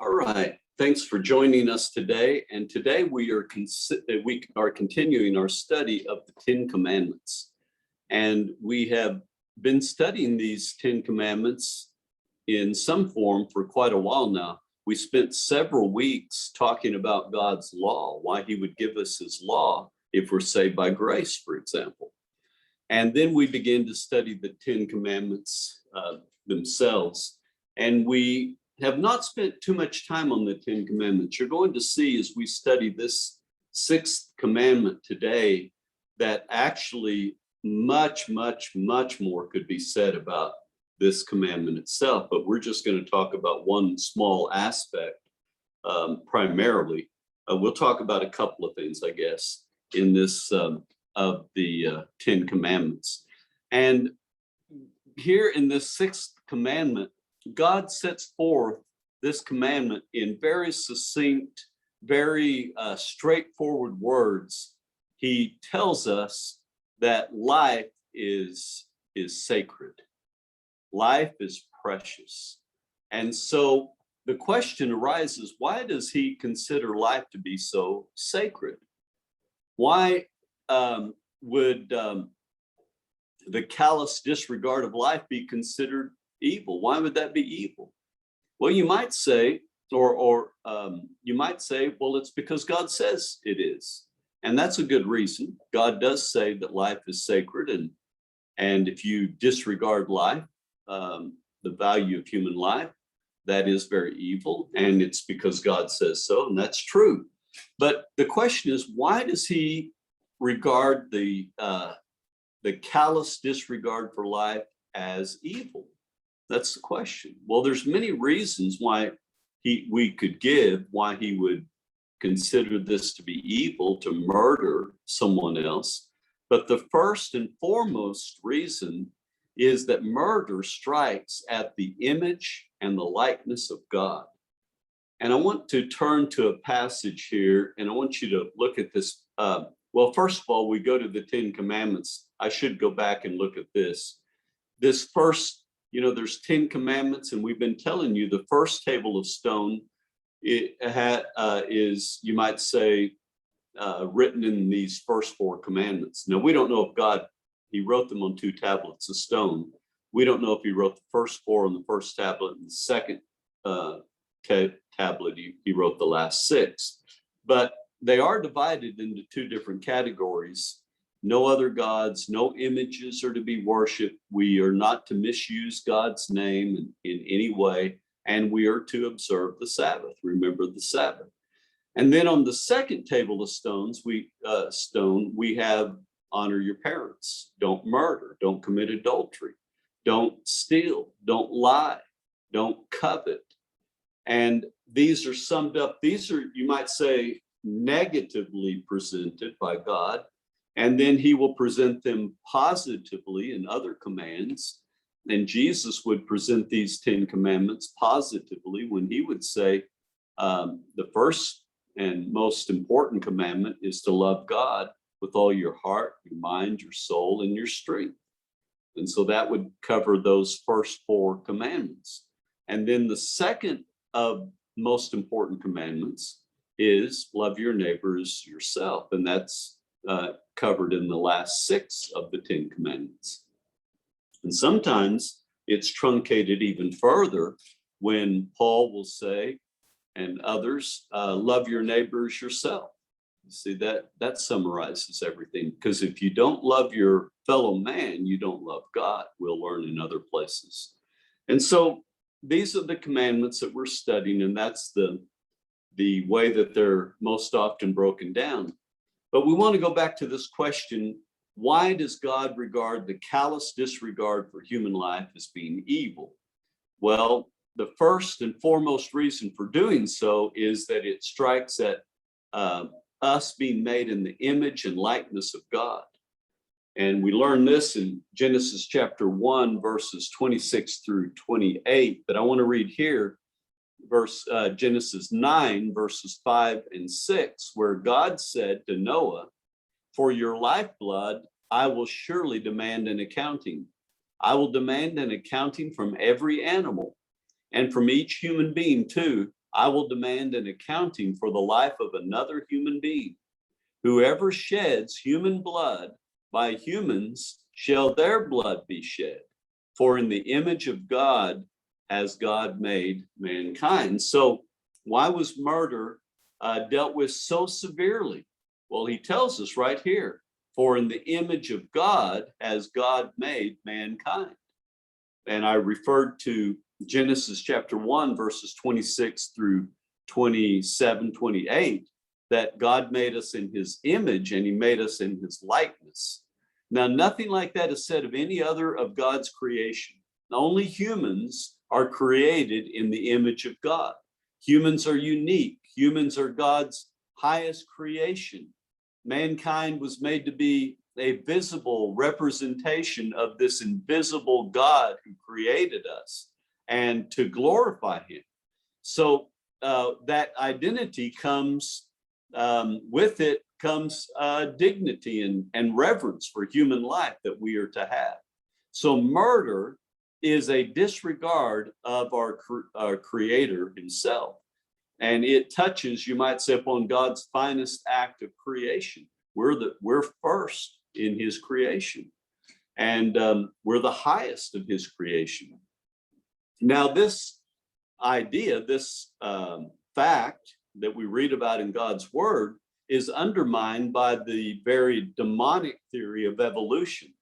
All right. Thanks for joining us today. And today we are continuing our study of the Ten Commandments. And we have been studying these Ten Commandments in some form for quite a while now. We spent several weeks talking about God's law, why he would give us his law if we're saved by grace, for example. And then we began to study the Ten Commandments themselves. And we have not spent too much time on the Ten Commandments. You're going to see as we study this sixth commandment today that actually much more could be said about this commandment itself, but we're just going to talk about one small aspect primarily. We'll talk about a couple of things, I guess, in this of the Ten Commandments. And here in this sixth commandment, God sets forth this commandment in very succinct, very straightforward words. He tells us that life is sacred. Life is precious. And so the question arises, why does he consider life to be so sacred? Why would the callous disregard of life be considered evil? Why would that be evil? Well, you might say, well, it's because God says it is. And that's a good reason. God does say that life is sacred. And if you disregard life, the value of human life, that is very evil. And it's because God says so, and that's true. But the question is, why does he regard the callous disregard for life as evil? That's the question. Well, there's many reasons why we could give why he would consider this to be evil, to murder someone else. But the first and foremost reason is that murder strikes at the image and the likeness of God. And I want to turn to a passage here, and I want you to look at this. Well, first of all, we go to the Ten Commandments. I should go back and look at this. This first, there's 10 commandments, and we've been telling you the first table of stone is, you might say, written in these first four commandments. Now, we don't know if God, he wrote them on 2 tablets of stone. We don't know if he wrote the first four on the first tablet and the second tablet, he wrote the last 6. But they are divided into 2 different categories. No other gods, no images are to be worshiped. We are not to misuse God's name in any way. And we are to observe the Sabbath, remember the Sabbath. And then on the second table of stones, we have honor your parents, don't murder, don't commit adultery, don't steal, don't lie, don't covet. And these are summed up, these are, you might say, negatively presented by God. And then he will present them positively in other commands. And Jesus would present these 10 commandments positively when he would say, the first and most important commandment is to love God with all your heart, your mind, your soul, and your strength. And so that would cover those first 4 commandments. And then the second of most important commandments is love your neighbors yourself. And that's covered in the last 6 of the 10 commandments. And sometimes it's truncated even further when Paul will say, and others, love your neighbors yourself. You see, that summarizes everything, because if you don't love your fellow man, you don't love God. We'll learn in other places. And so these are the commandments that we're studying, and that's the way that they're most often broken down. But we want to go back to this question, why does God regard the callous disregard for human life as being evil? Well, the first and foremost reason for doing so is that it strikes at us being made in the image and likeness of God. And we learn this in Genesis chapter 1, verses 26 through 28. But I want to read here Genesis 9, verses 5 and 6, where God said to Noah, "For your lifeblood, I will surely demand an accounting. I will demand an accounting from every animal, and from each human being too. I will demand an accounting for the life of another human being. Whoever sheds human blood, by humans shall their blood be shed. For in the image of God has God made mankind. So why was murder dealt with so severely? Well, he tells us right here, for in the image of God has God made mankind. And I referred to Genesis chapter 1, verses 26 through 27, 28, that God made us in his image and he made us in his likeness. Now, nothing like that is said of any other of God's creation. Only humans are created in the image of God. Humans are unique. Humans are God's highest creation. Mankind was made to be a visible representation of this invisible God who created us and to glorify him. So that identity comes, with it comes dignity and reverence for human life that we are to have. So murder is a disregard of our creator himself. And it touches, you might say, upon God's finest act of creation. We're first in his creation, and we're the highest of his creation. Now, this idea, this fact that we read about in God's word is undermined by the very demonic theory of evolution.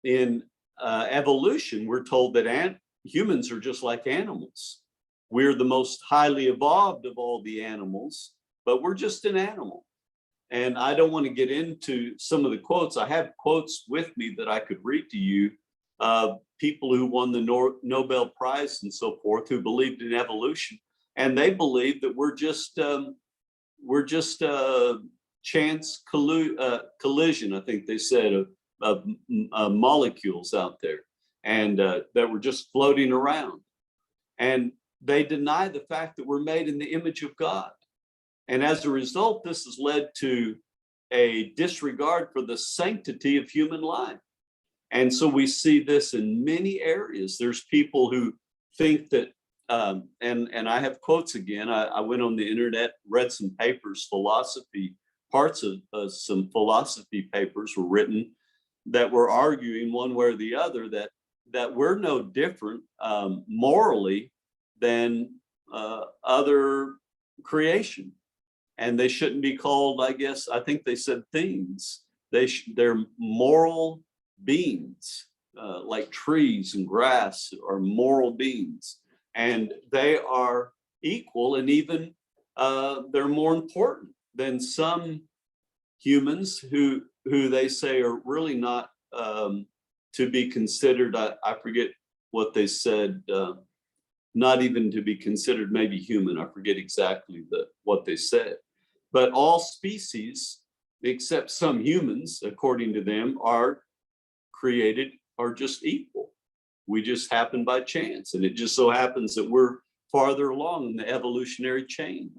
In evolution, we're told that humans are just like animals. We're the most highly evolved of all the animals, but we're just an animal. And I don't want to get into some of the quotes. I have quotes with me that I could read to you, people who won the Nobel Prize and so forth, who believed in evolution. And they believe that we're just chance collision, I think they said, of molecules out there, and that we're just floating around. And they deny the fact that we're made in the image of God. And as a result, this has led to a disregard for the sanctity of human life. And so we see this in many areas. There's people who think that, and I have quotes again. I went on the internet, read some papers, parts of some philosophy papers were written that were arguing one way or the other that we're no different morally than other creation. And they shouldn't be called, I think they said things. They're moral beings, like trees and grass are moral beings. And they are equal, and even they're more important than some humans who they say are really not to be considered, I forget what they said, not even to be considered maybe human. I forget exactly what they said. But all species, except some humans, according to them, are just equal. We just happen by chance. And it just so happens that we're farther along in the evolutionary chain.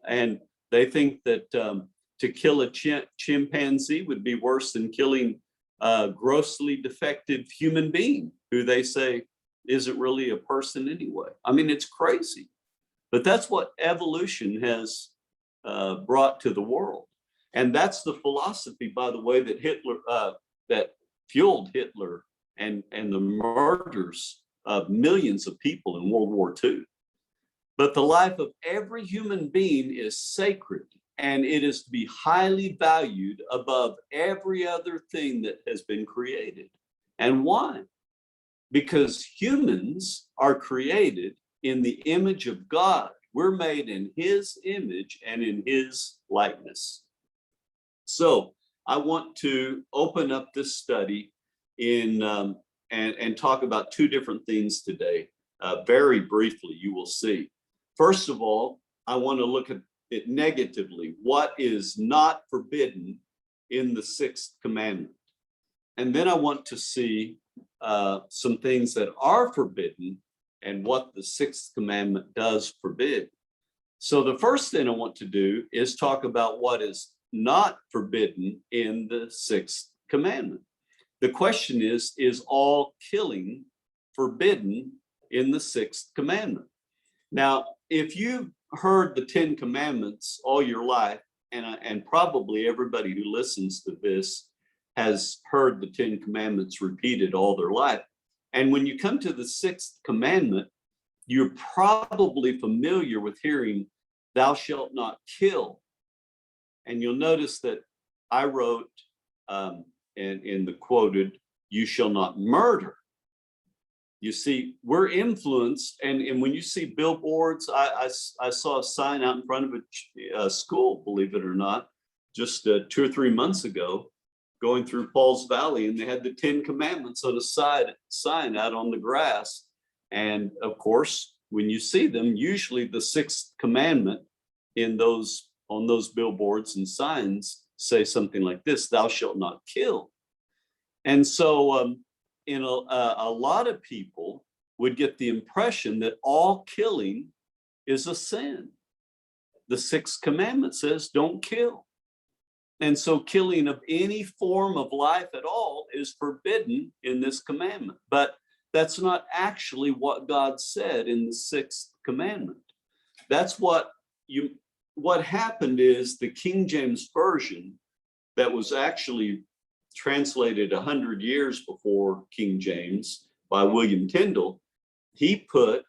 And they think that to kill a chimpanzee would be worse than killing a grossly defective human being who they say isn't really a person anyway. I mean, it's crazy. But that's what evolution has brought to the world. And that's the philosophy, by the way, that fueled Hitler and the murders of millions of people in World War II. But the life of every human being is sacred, and it is to be highly valued above every other thing that has been created. And why? Because humans are created in the image of God. We're made in his image and in his likeness. So I want to open up this study and talk about two different things today. Very briefly, you will see. First of all, I want to look at it negatively. What is not forbidden in the sixth commandment? And then I want to see some things that are forbidden and what the sixth commandment does forbid. So the first thing I want to do is talk about what is not forbidden in the sixth commandment. The question is all killing forbidden in the sixth commandment? Now, if you've heard the Ten Commandments all your life, and probably everybody who listens to this has heard the Ten Commandments repeated all their life. And when you come to the sixth commandment, you're probably familiar with hearing, thou shalt not kill. And you'll notice that I wrote in the quoted, you shall not murder. You see, we're influenced, and when you see billboards, I saw a sign out in front of a school, believe it or not, just 2 or 3 months ago, going through Pauls Valley, and they had the Ten Commandments on a sign out on the grass. And of course, when you see them, usually the sixth commandment on those billboards and signs say something like this, thou shalt not kill. And so a lot of people would get the impression that all killing is a sin. The sixth commandment says don't kill. And so killing of any form of life at all is forbidden in this commandment. But that's not actually what God said in the sixth commandment. That's what happened is the King James Version that was actually translated 100 years before King James by William Tyndale, he put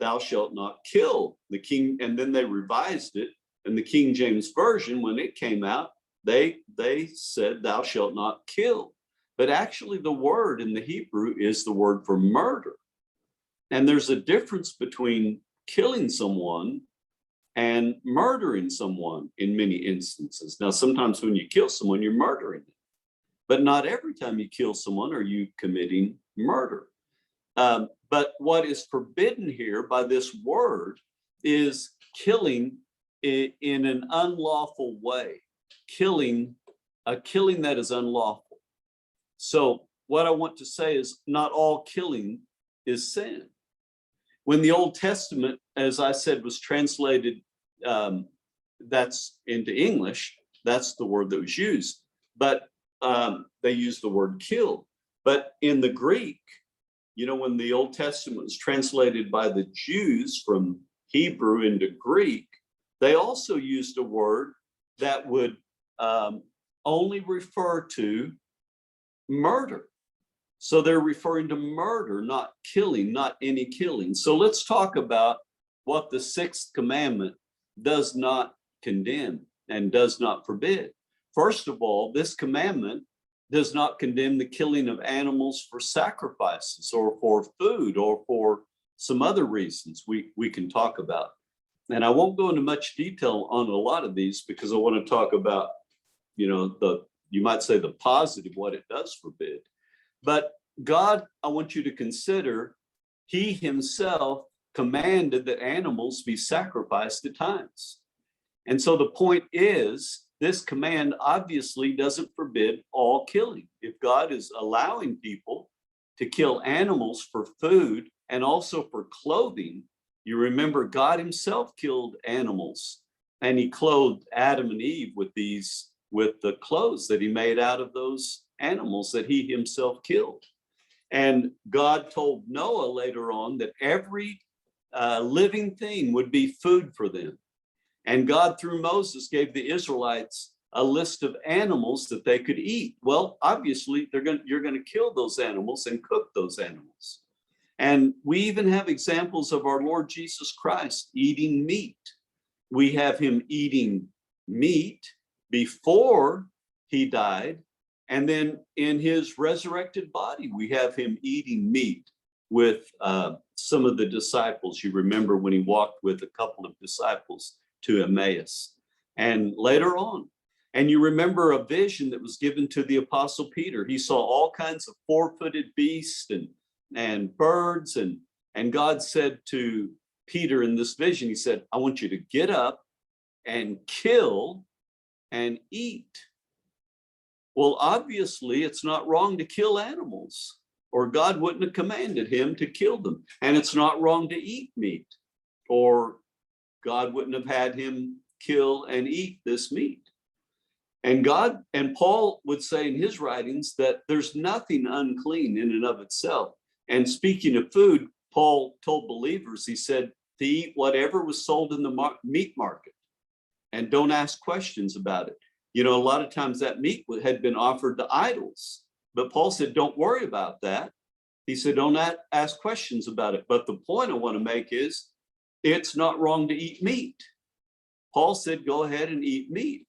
thou shalt not kill. The king, and then they revised it, and the King James Version, when it came out, they said thou shalt not kill. But actually the word in the Hebrew is the word for murder. And there's a difference between killing someone and murdering someone in many instances. Now, sometimes when you kill someone, you're murdering them. But not every time you kill someone are you committing murder. But what is forbidden here by this word is killing in an unlawful way, a killing that is unlawful. So what I want to say is not all killing is sin. When the Old Testament, as I said, was translated, that's into English, that's the word that was used. But they use the word kill. But in the Greek, when the Old Testament was translated by the Jews from Hebrew into Greek, they also used a word that would only refer to murder. So they're referring to murder, not killing, not any killing. So let's talk about what the sixth commandment does not condemn and does not forbid. First of all, this commandment does not condemn the killing of animals for sacrifices or for food or for some other reasons we can talk about. And I won't go into much detail on a lot of these because I want to talk about, you might say the positive, what it does forbid. But God, I want you to consider, he himself commanded that animals be sacrificed at times. And so the point is, this command obviously doesn't forbid all killing. If God is allowing people to kill animals for food and also for clothing, you remember God himself killed animals and he clothed Adam and Eve with the clothes that he made out of those animals that he himself killed. And God told Noah later on that every living thing would be food for them. And God, through Moses, gave the Israelites a list of animals that they could eat. Well, obviously, you're going to kill those animals and cook those animals. And we even have examples of our Lord Jesus Christ eating meat. We have him eating meat before he died. And then in his resurrected body, we have him eating meat with some of the disciples. You remember when he walked with a couple of disciples to Emmaus, and later on. And you remember a vision that was given to the Apostle Peter. He saw all kinds of four-footed beasts and birds, and God said to Peter in this vision, he said, I want you to get up and kill and eat. Well, obviously, it's not wrong to kill animals, or God wouldn't have commanded him to kill them. And it's not wrong to eat meat, or God wouldn't have had him kill and eat this meat. And Paul would say in his writings that there's nothing unclean in and of itself. And speaking of food, Paul told believers, he said, to eat whatever was sold in the meat market and don't ask questions about it. You know, a lot of times that meat had been offered to idols, but Paul said, don't worry about that. He said, don't ask questions about it. But the point I want to make is it's not wrong to eat meat. Paul said, go ahead and eat meat.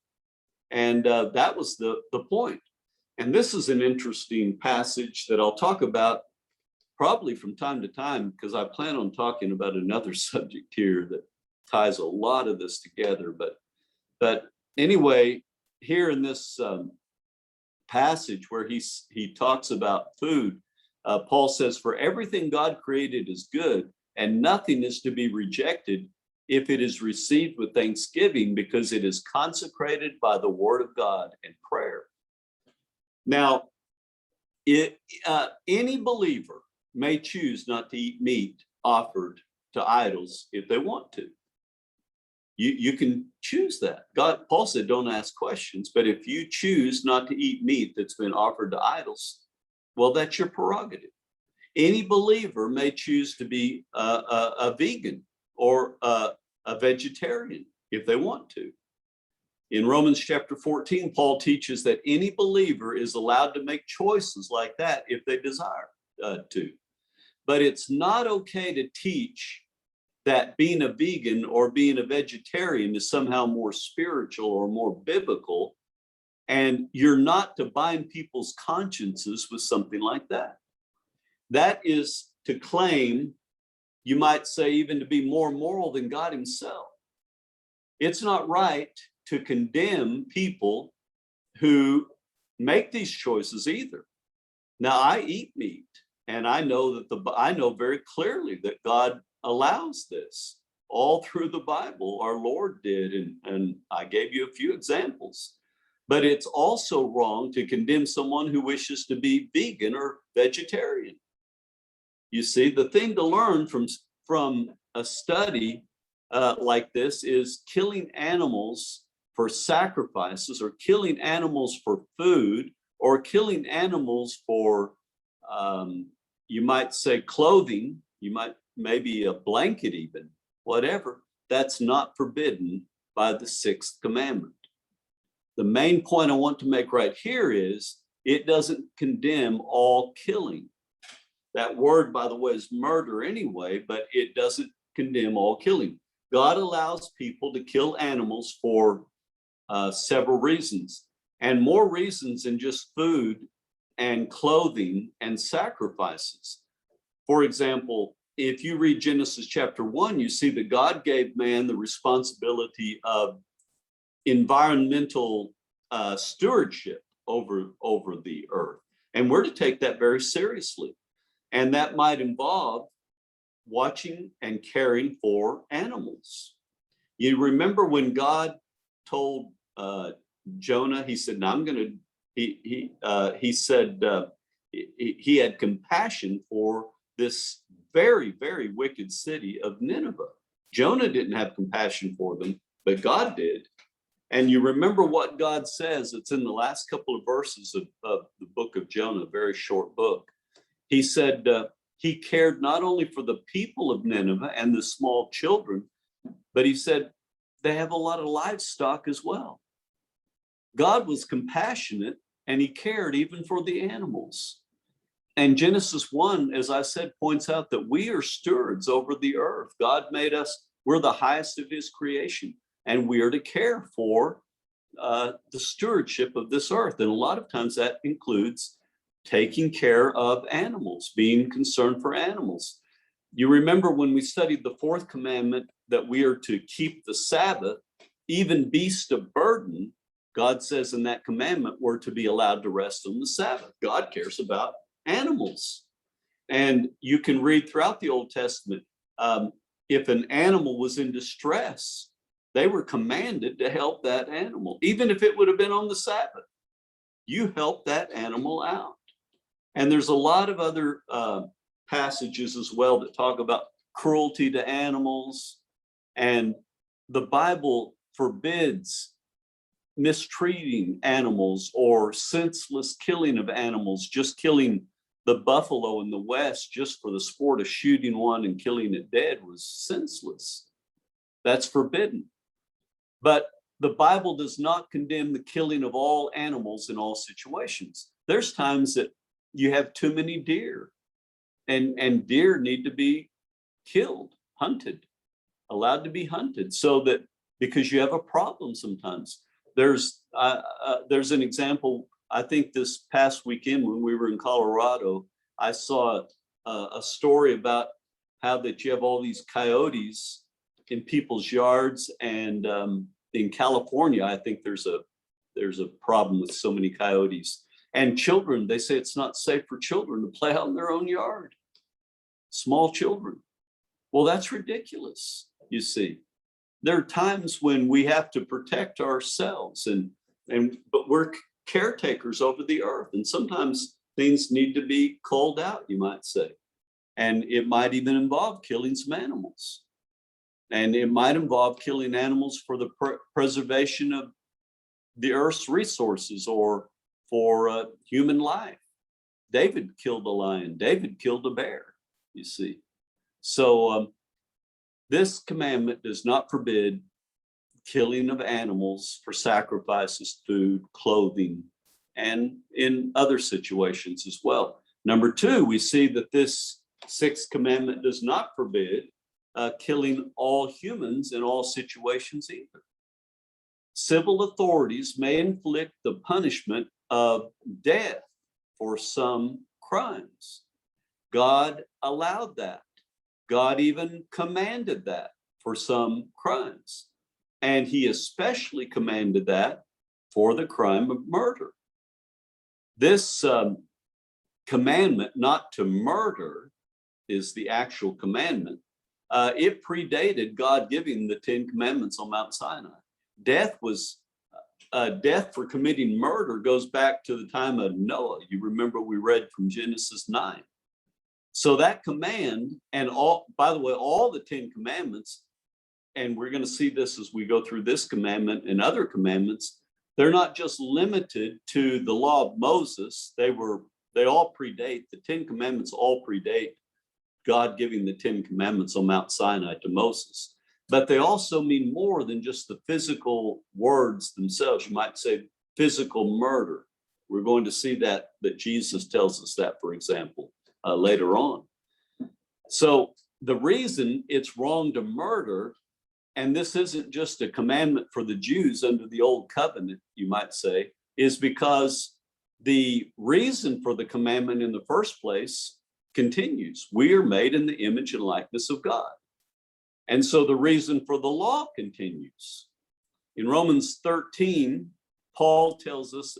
And that was the point. And this is an interesting passage that I'll talk about probably from time to time, because I plan on talking about another subject here that ties a lot of this together. But anyway, here in this passage where he talks about food, Paul says, for everything God created is good, and nothing is to be rejected if it is received with thanksgiving, because it is consecrated by the word of God and prayer. Now, any believer may choose not to eat meat offered to idols if they want to. You can choose that. Paul said, don't ask questions, but if you choose not to eat meat that's been offered to idols, well, that's your prerogative. Any believer may choose to be a vegan or a vegetarian if they want to. In Romans chapter 14, Paul teaches that any believer is allowed to make choices like that if they desire to. But it's not okay to teach that being a vegan or being a vegetarian is somehow more spiritual or more biblical. And you're not to bind people's consciences with something like that. That is to claim, you might say, even to be more moral than God himself. It's not right to condemn people who make these choices either. Now, I eat meat, and I know that I know very clearly that God allows this. All through the Bible, our Lord did, and I gave you a few examples. But it's also wrong to condemn someone who wishes to be vegan or vegetarian. You see, the thing to learn from a study like this is killing animals for sacrifices, or killing animals for food, or killing animals for, you might say, clothing, maybe a blanket even, whatever. That's not forbidden by the sixth commandment. The main point I want to make right here is it doesn't condemn all killing. That word, by the way, is murder anyway, but it doesn't condemn all killing. God allows people to kill animals for several reasons, and more reasons than just food and clothing and sacrifices. For example, if you read Genesis chapter 1, you see that God gave man the responsibility of environmental stewardship over the earth. And we're to take that very seriously. And that might involve watching and caring for animals. You remember when God told Jonah, he said, "Now I'm going to," he said he had compassion for this very, very wicked city of Nineveh. Jonah didn't have compassion for them, but God did. And you remember what God says, it's in the last couple of verses of the book of Jonah, a very short book. He said he cared not only for the people of Nineveh and the small children, but he said they have a lot of livestock as well. God was compassionate, and he cared even for the animals. And Genesis 1, as I said, points out that we are stewards over the earth. God made us, we're the highest of his creation, and we are to care for the stewardship of this earth. And a lot of times that includes taking care of animals, being concerned for animals. You remember when we studied the fourth commandment that we are to keep the Sabbath, even beasts of burden, God says in that commandment we're to be allowed to rest on the Sabbath. God cares about animals. And you can read throughout the Old Testament, if an animal was in distress, they were commanded to help that animal, even if it would have been on the Sabbath. You help that animal out. And there's a lot of other passages as well that talk about cruelty to animals. And the Bible forbids mistreating animals or senseless killing of animals, just killing the buffalo in the West just for the sport of shooting one and killing it dead was senseless. That's forbidden. But the Bible does not condemn the killing of all animals in all situations. There's times that you have too many deer, and deer need to be killed, hunted, allowed to be hunted, so that because you have a problem sometimes. There's an example. I think this past weekend when we were in Colorado, I saw a story about how that you have all these coyotes in people's yards, and in California, I think there's a problem with so many coyotes. And children, they say it's not safe for children to play out in their own yard. Small children. Well, that's ridiculous, you see. There are times when we have to protect ourselves, but we're caretakers over the earth, and sometimes things need to be culled out, you might say. And it might even involve killing some animals. And it might involve killing animals for the preservation of the earth's resources or for human life. David killed a lion. David killed a bear, you see. So this commandment does not forbid killing of animals for sacrifices, food, clothing, and in other situations as well. Number two, we see that this sixth commandment does not forbid killing all humans in all situations either. Civil authorities may inflict the punishment of death for some crimes. God allowed that. God even commanded that for some crimes. And he especially commanded that for the crime of murder. This commandment not to murder is the actual commandment. It predated God giving the Ten Commandments on Mount Sinai. Death for committing murder goes back to the time of Noah. You remember we read from Genesis 9. So that command, and by the way, all the Ten Commandments, and we're going to see this as we go through this commandment and other commandments, they're not just limited to the law of Moses. They all predate, the Ten Commandments all predate God giving the Ten Commandments on Mount Sinai to Moses. But they also mean more than just the physical words themselves. You might say physical murder. We're going to see that Jesus tells us that, for example, later on. So the reason it's wrong to murder, and this isn't just a commandment for the Jews under the old covenant, you might say, is because the reason for the commandment in the first place continues. We are made in the image and likeness of God. And so the reason for the law continues. In Romans 13, Paul tells us,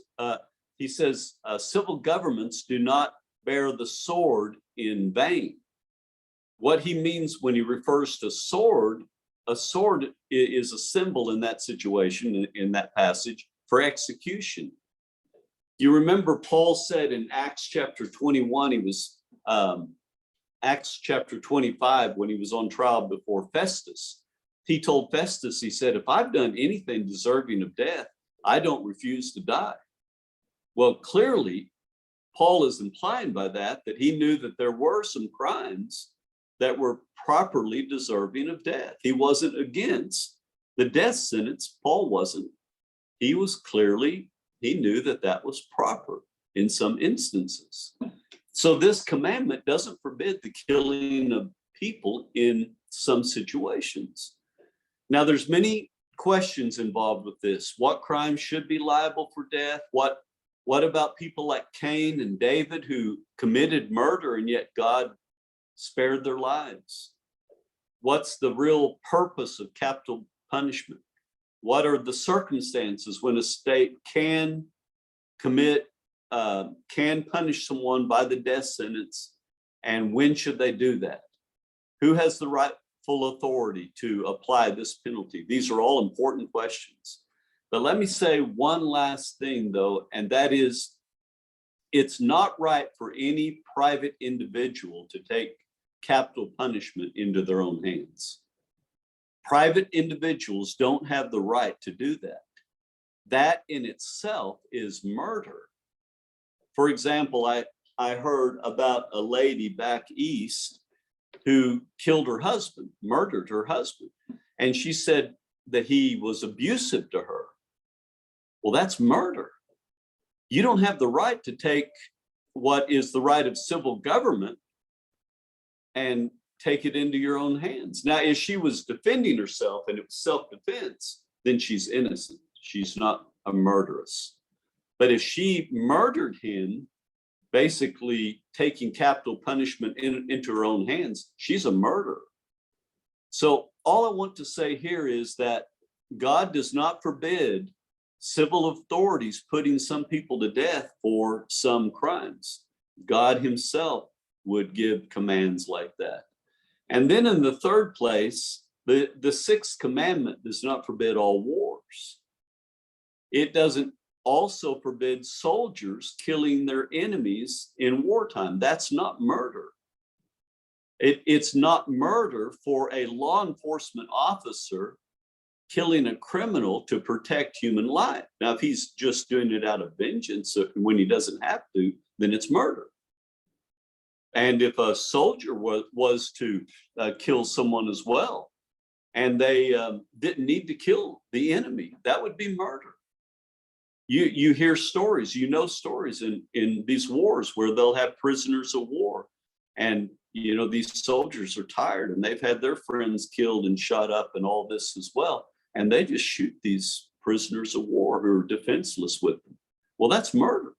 he says, civil governments do not bear the sword in vain. What he means when he refers to sword, a sword is a symbol in that situation, in that passage, for execution. You remember Paul said in Acts chapter 21, Acts chapter 25, when he was on trial before Festus, he told Festus, he said, if I've done anything deserving of death, I don't refuse to die. Well, clearly, Paul is implying by that he knew that there were some crimes that were properly deserving of death. He wasn't against the death sentence. Paul wasn't. He knew that was proper in some instances. So this commandment doesn't forbid the killing of people in some situations. Now, there's many questions involved with this. What crimes should be liable for death? What about people like Cain and David who committed murder and yet God spared their lives? What's the real purpose of capital punishment? What are the circumstances when a state can punish someone by the death sentence, and when should they do that? Who has the rightful authority to apply this penalty? These are all important questions. But let me say one last thing, though, and that is, it's not right for any private individual to take capital punishment into their own hands. Private individuals don't have the right to do that. That in itself is murder. For example, I heard about a lady back east who killed her husband, murdered her husband. And she said that he was abusive to her. Well, that's murder. You don't have the right to take what is the right of civil government and take it into your own hands. Now, if she was defending herself and it was self-defense, then she's innocent. She's not a murderess. But if she murdered him, basically taking capital punishment into her own hands, she's a murderer. So all I want to say here is that God does not forbid civil authorities putting some people to death for some crimes. God himself would give commands like that. And then in the third place, the sixth commandment does not forbid all wars. It doesn't also forbid soldiers killing their enemies in wartime. That's not murder. It's not murder for a law enforcement officer killing a criminal to protect human life. Now, if he's just doing it out of vengeance when he doesn't have to, then it's murder. And if a soldier was to kill someone as well, and they didn't need to kill the enemy, that would be murder. You hear stories, stories in these wars where they'll have prisoners of war. And, these soldiers are tired and they've had their friends killed and shot up and all this as well. And they just shoot these prisoners of war who are defenseless with them. Well, that's murder.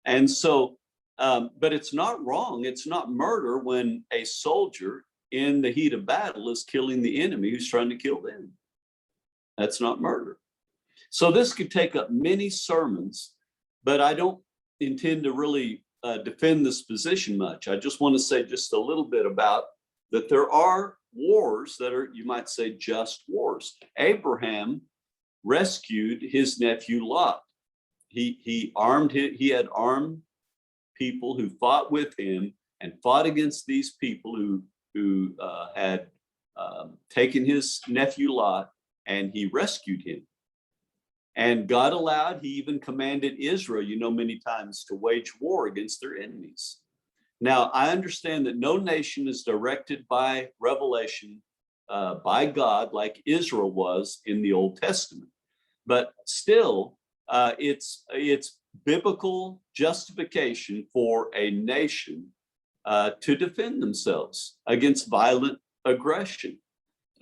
And so, but it's not wrong. It's not murder when a soldier in the heat of battle is killing the enemy who's trying to kill them. That's not murder. So this could take up many sermons, but I don't intend to really defend this position much. I just want to say just a little bit about that there are wars that are, you might say, just wars. Abraham rescued his nephew Lot. He had armed people who fought with him and fought against these people who had taken his nephew Lot, and he rescued him. And God allowed, he even commanded Israel, many times to wage war against their enemies. Now, I understand that no nation is directed by revelation by God like Israel was in the Old Testament. But still, it's biblical justification for a nation to defend themselves against violent aggression.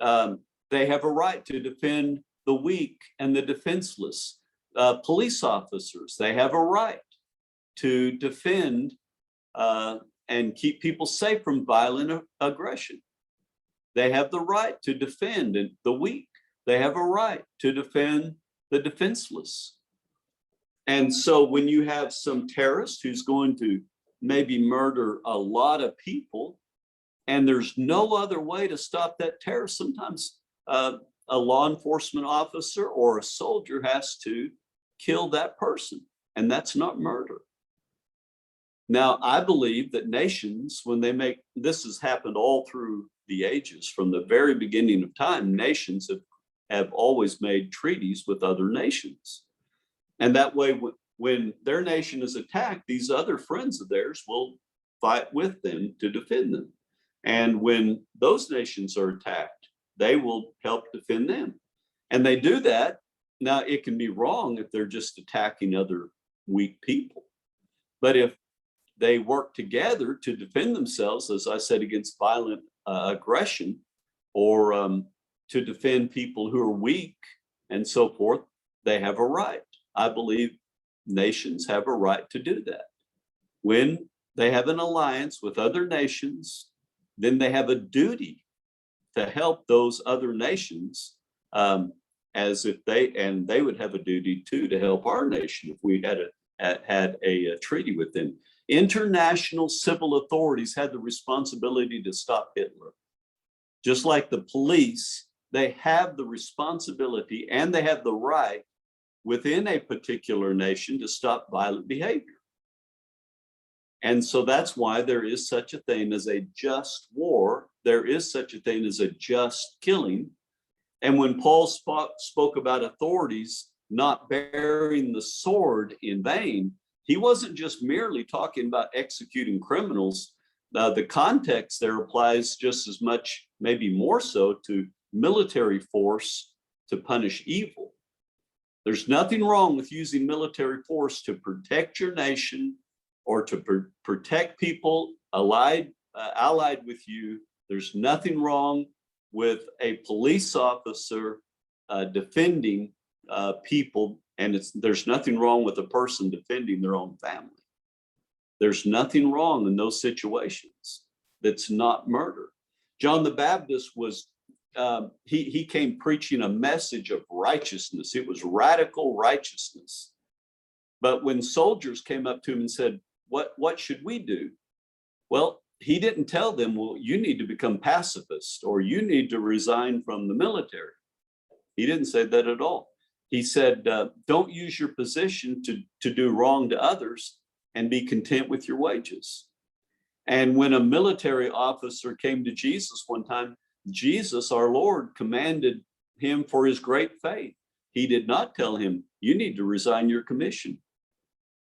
They have a right to defend the weak and the defenseless. Police officers, they have a right to defend and keep people safe from violent aggression. They have the right to defend the weak. They have a right to defend the defenseless. And so when you have some terrorist who's going to maybe murder a lot of people, and there's no other way to stop that terrorist, sometimes a law enforcement officer or a soldier has to kill that person, and that's not murder. Now, I believe that nations, when they make, this has happened all through the ages, from the very beginning of time, nations have always made treaties with other nations. And that way, when their nation is attacked, these other friends of theirs will fight with them to defend them. And when those nations are attacked, they will help defend them. And they do that. Now, it can be wrong if they're just attacking other weak people. But if they work together to defend themselves, as I said, against violent aggression, or to defend people who are weak and so forth, they have a right. I believe nations have a right to do that. When they have an alliance with other nations, then they have a duty to help those other nations, as if they would have a duty too to help our nation if we had a treaty with them. International civil authorities had the responsibility to stop Hitler. Just like the police, they have the responsibility and they have the right within a particular nation to stop violent behavior. And so that's why there is such a thing as a just war. There is such a thing as a just killing. And when Paul spoke about authorities not bearing the sword in vain, he wasn't just merely talking about executing criminals. The context there applies just as much, maybe more so, to military force to punish evil. There's nothing wrong with using military force to protect your nation or to protect people allied with you. There's nothing wrong with a police officer defending people, and there's nothing wrong with a person defending their own family. There's nothing wrong in those situations. That's not murder. John the Baptist was, he came preaching a message of righteousness. It was radical righteousness. But when soldiers came up to him and said, what should we do? Well, he didn't tell them, well, you need to become pacifists or you need to resign from the military. He didn't say that at all. He said, don't use your position to do wrong to others, and be content with your wages. And when a military officer came to Jesus one time, Jesus, our Lord, commanded him for his great faith. He did not tell him, you need to resign your commission.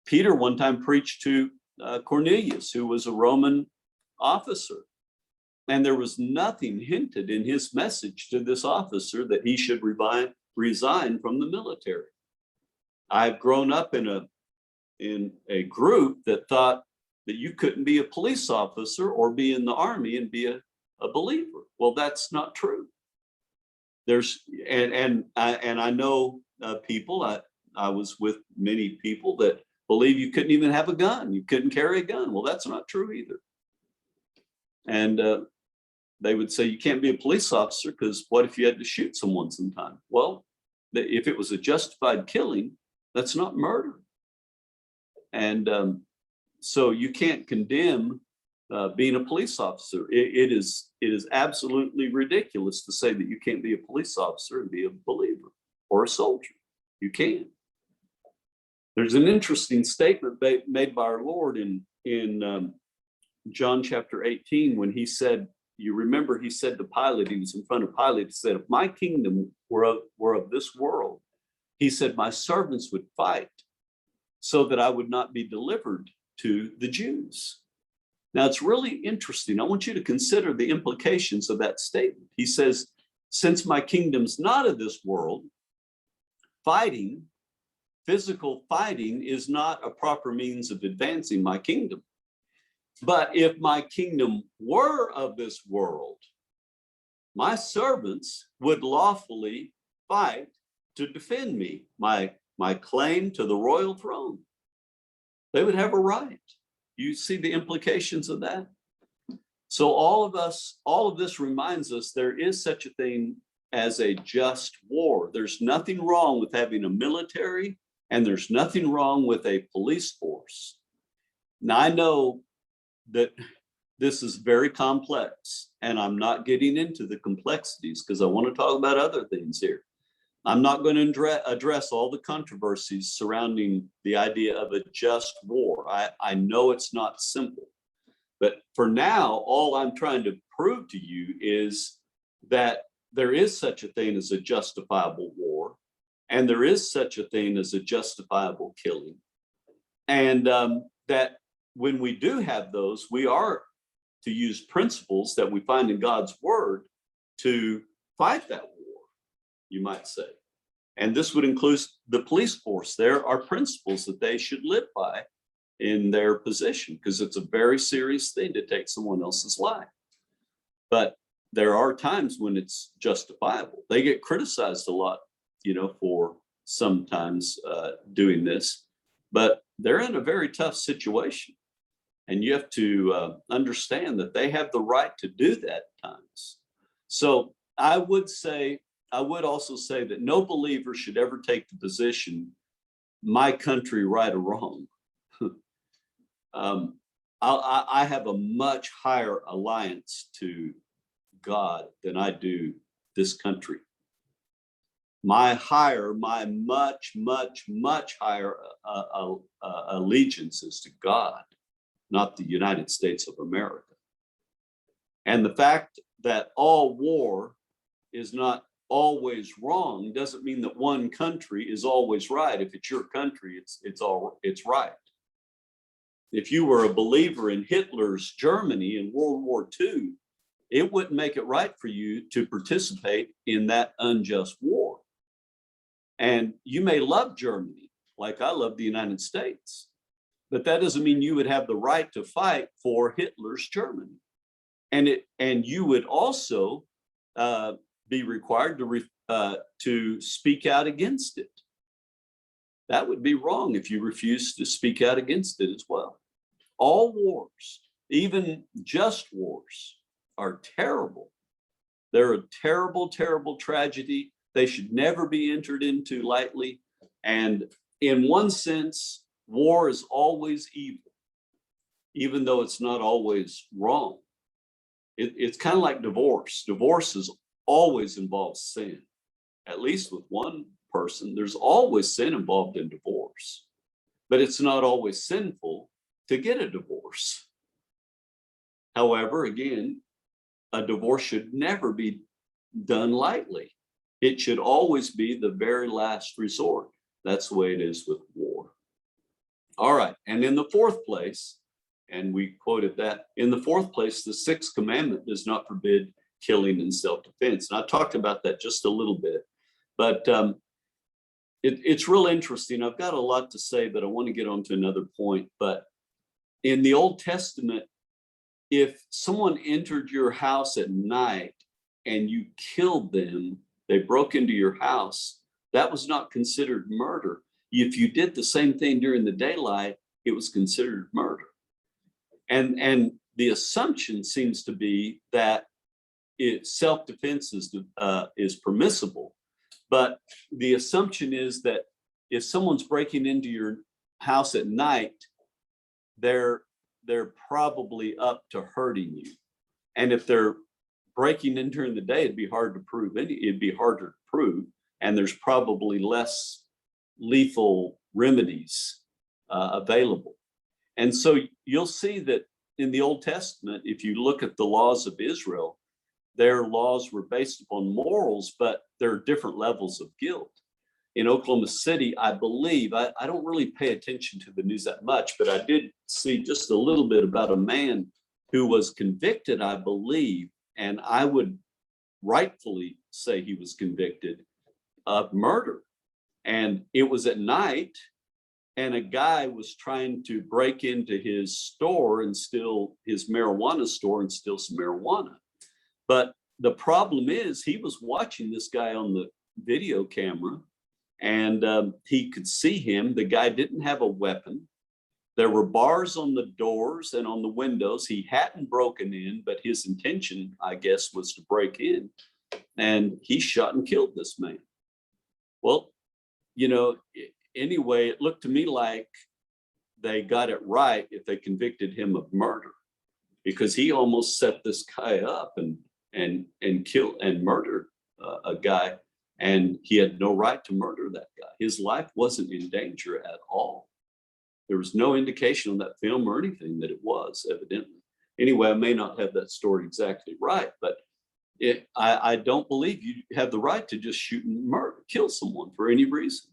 Peter one time preached to Cornelius, who was a Roman officer. And there was nothing hinted in his message to this officer that he should resign from the military. I've grown up in a group that thought that you couldn't be a police officer or be in the army and be a believer. Well, that's not true. I know people, I was with many people that believe you couldn't even have a gun. You couldn't carry a gun. Well, that's not true either. And they would say you can't be a police officer because what if you had to shoot someone sometime? Well, if it was a justified killing, that's not murder. And so you can't condemn being a police officer. It is absolutely ridiculous to say that you can't be a police officer and be a believer or a soldier. You can. There's an interesting statement made by our Lord in John chapter 18 when he said, you remember he said to Pilate, he was in front of Pilate, he said, if my kingdom were of this world, he said, my servants would fight so that I would not be delivered to the Jews. Now, it's really interesting. I want you to consider the implications of that statement. He says, since my kingdom's not of this world, physical fighting is not a proper means of advancing my kingdom. But if my kingdom were of this world, my servants would lawfully fight to defend me, my claim to the royal throne. They would have a right. You see the implications of that? So all of this reminds us there is such a thing as a just war. There's nothing wrong with having a military, and there's nothing wrong with a police force. Now, I know that this is very complex, and I'm not getting into the complexities because I want to talk about other things here. I'm not going to address all the controversies surrounding the idea of a just war. I know it's not simple, but for now, all I'm trying to prove to you is that there is such a thing as a justifiable war, and there is such a thing as a justifiable killing, and that when we do have those, we are to use principles that we find in God's word to fight that war, you might say. And this would include the police force. There are principles that they should live by in their position, because it's a very serious thing to take someone else's life. But there are times when it's justifiable. They get criticized a lot, for sometimes doing this, but they're in a very tough situation. And you have to understand that they have the right to do that at times. So I would also say that no believer should ever take the position, my country right or wrong. I have a much higher alliance to God than I do this country. My much, much, much higher allegiance is to God, not the United States of America. And the fact that all war is not always wrong doesn't mean that one country is always right. If it's your country, it's right. if you were a believer in Hitler's Germany in World War II, it wouldn't make it right for you to participate in that unjust war. And you may love Germany, like I love the United States, but that doesn't mean you would have the right to fight for Hitler's Germany. And you would also be required to speak out against it. That would be wrong if you refuse to speak out against it as well. All wars, even just wars, are terrible. They're a terrible, terrible tragedy. They should never be entered into lightly. And in one sense, war is always evil, even though it's not always wrong. It's kind of like divorce. Divorce is always involves sin. At least with one person, there's always sin involved in divorce. But it's not always sinful to get a divorce. However, again, a divorce should never be done lightly. It should always be the very last resort. That's the way it is with war. All right, and in the fourth place, and we quoted that, in the fourth place, the sixth commandment does not forbid killing in self-defense. And I talked about that just a little bit, but it's real interesting. I've got a lot to say, but I want to get on to another point. But in the Old Testament, if someone entered your house at night and you killed them, they broke into your house, that was not considered murder. If you did the same thing during the daylight, it was considered murder. And the assumption seems to be that self-defense is permissible, but the assumption is that if someone's breaking into your house at night, they're probably up to hurting you. And if they're breaking in during the day, it'd be hard to prove. It'd be harder to prove, and there's probably less lethal remedies available. And so you'll see that in the Old Testament, if you look at the laws of Israel, their laws were based upon morals, but there are different levels of guilt. In Oklahoma City, I believe, I don't really pay attention to the news that much, but I did see just a little bit about a man who was convicted, I believe, and I would rightfully say he was convicted of murder. And it was at night, and a guy was trying to break into his store and steal his marijuana store and steal some marijuana. But the problem is he was watching this guy on the video camera, and he could see him. The guy didn't have a weapon. There were bars on the doors and on the windows. He hadn't broken in, but his intention, I guess, was to break in. And he shot and killed this man. Well, you know, anyway, it looked to me like they got it right if they convicted him of murder, because he almost set this guy up and killed and murdered a guy, and he had no right to murder that guy. His life wasn't in danger at all. There was no indication on that film or anything that it was, evidently. Anyway, I may not have that story exactly right, but I don't believe you have the right to just shoot and kill someone for any reason.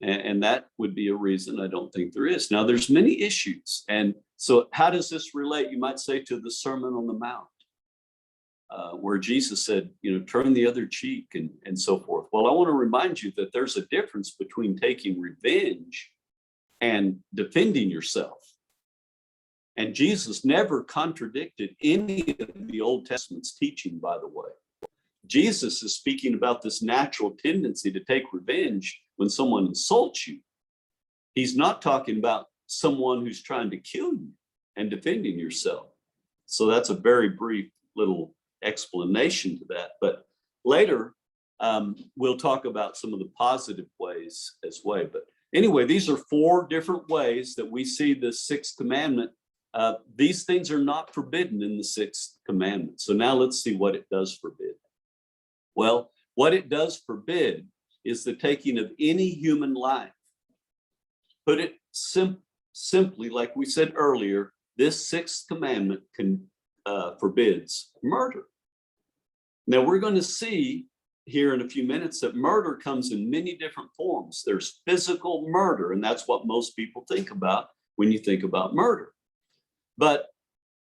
And that would be a reason I don't think there is. Now, there's many issues. And so how does this relate, you might say, to the Sermon on the Mount, where Jesus said, you know, turn the other cheek and so forth? Well, I want to remind you that there's a difference between taking revenge and defending yourself. And Jesus never contradicted any of the Old Testament's teaching, by the way. Jesus is speaking about this natural tendency to take revenge when someone insults you. He's not talking about someone who's trying to kill you and defending yourself. So that's a very brief little explanation to that. But later, we'll talk about some of the positive ways as well. But anyway, these are four different ways that we see the sixth commandment. These things are not forbidden in the sixth commandment. So now let's see what it does forbid. Well, what it does forbid is the taking of any human life. Put it simply, like we said earlier, this sixth commandment forbids murder. Now we're going to see here in a few minutes that murder comes in many different forms. There's physical murder, and that's what most people think about. when you think about murder. But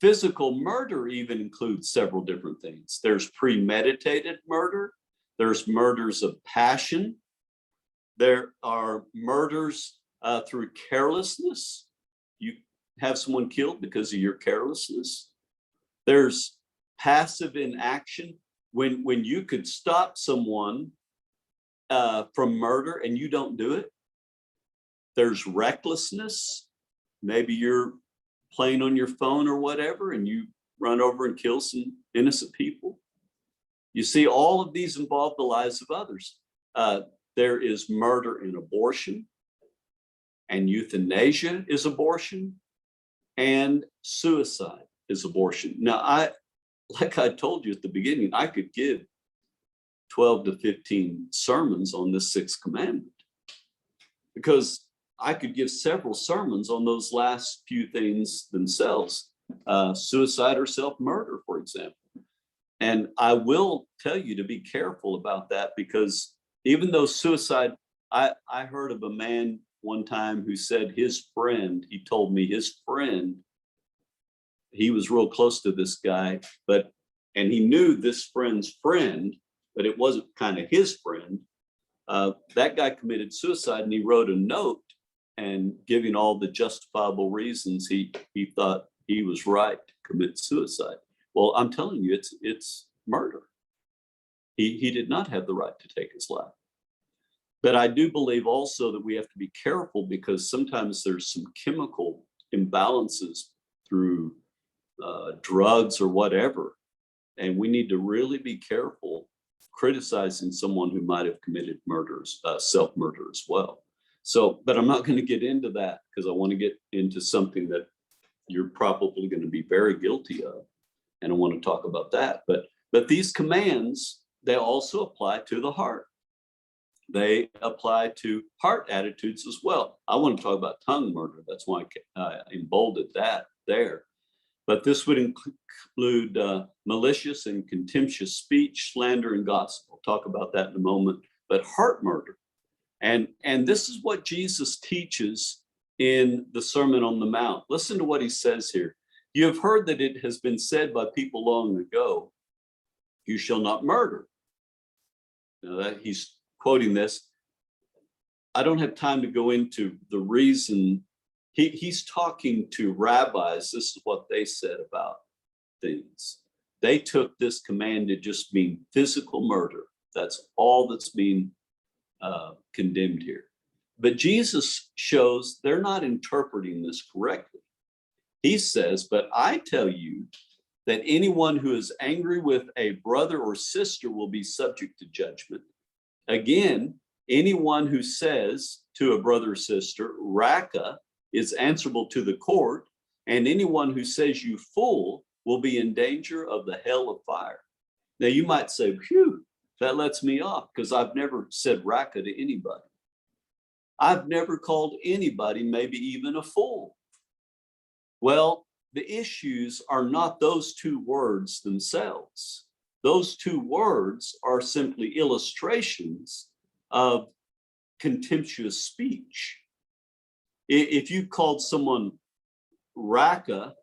physical murder even includes several different things. There's premeditated murder. There's murders of passion. There are murders through carelessness. You have someone killed because of your carelessness. There's passive inaction, when you could stop someone from murder and you don't do it. There's recklessness. Maybe you're playing on your phone or whatever, and you run over and kill some innocent people. You see, all of these involve the lives of others. There is murder and abortion, and euthanasia is abortion, and suicide is abortion. Now, like I told you at the beginning, I could give 12 to 15 sermons on this sixth commandment, because I could give several sermons on those last few things themselves, suicide or self-murder, for example. And I will tell you to be careful about that, because even though suicide, I heard of a man one time who said his friend, he told me his friend, he was real close to this guy, and he knew this friend's friend, but it wasn't kind of his friend. That guy committed suicide, and he wrote a note and giving all the justifiable reasons he thought he was right to commit suicide. Well, I'm telling you, it's murder. He did not have the right to take his life. But I do believe also that we have to be careful, because sometimes there's some chemical imbalances through drugs or whatever. And we need to really be careful criticizing someone who might have committed self-murder as well. So, but I'm not going to get into that, because I want to get into something that you're probably going to be very guilty of. And I want to talk about that. But these commands, they also apply to the heart. They apply to heart attitudes as well. I want to talk about tongue murder. That's why I emboldened that there. But this would include malicious and contemptuous speech, slander, and gossip. I'll talk about that in a moment. But heart murder. And this is what Jesus teaches in the Sermon on the Mount. Listen to what he says here. You have heard that it has been said by people long ago, you shall not murder. Now that he's quoting this, I don't have time to go into the reason. He's talking to rabbis. This is what they said about things. They took this command to just mean physical murder. That's all that's being condemned here. But Jesus shows they're not interpreting this correctly. He says, but I tell you that anyone who is angry with a brother or sister will be subject to judgment. Again, anyone who says to a brother or sister, Raka, is answerable to the court, and anyone who says you fool will be in danger of the hell of fire. Now you might say, phew, that lets me off, because I've never said Raka to anybody. I've never called anybody, maybe even a fool. Well, the issues are not those two words themselves. Those two words are simply illustrations of contemptuous speech. If you called someone Raka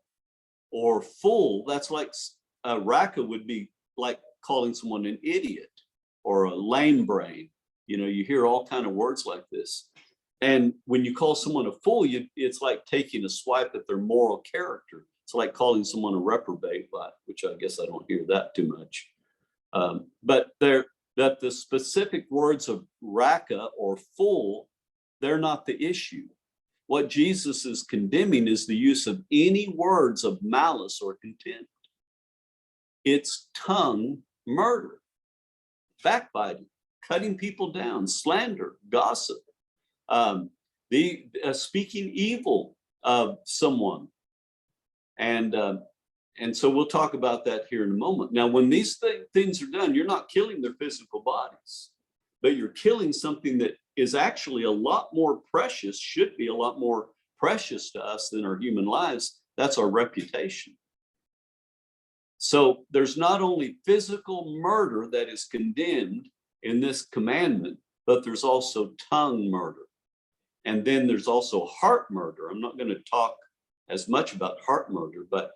or fool, that's like Raka would be like calling someone an idiot or a lame brain. You know, you hear all kind of words like this. And when you call someone a fool, it's like taking a swipe at their moral character. It's like calling someone a reprobate, which I guess I don't hear that too much. But that the specific words of Raka or fool, they're not the issue. What Jesus is condemning is the use of any words of malice or contempt. It's tongue murder, backbiting, cutting people down, slander, gossip, speaking evil of someone. And so we'll talk about that here in a moment. Now, when these things are done, you're not killing their physical bodies, but you're killing something that is actually a lot more precious, should be a lot more precious to us than our human lives. That's our reputation. So there's not only physical murder that is condemned in this commandment, but there's also tongue murder. And then there's also heart murder. I'm not going to talk as much about heart murder, but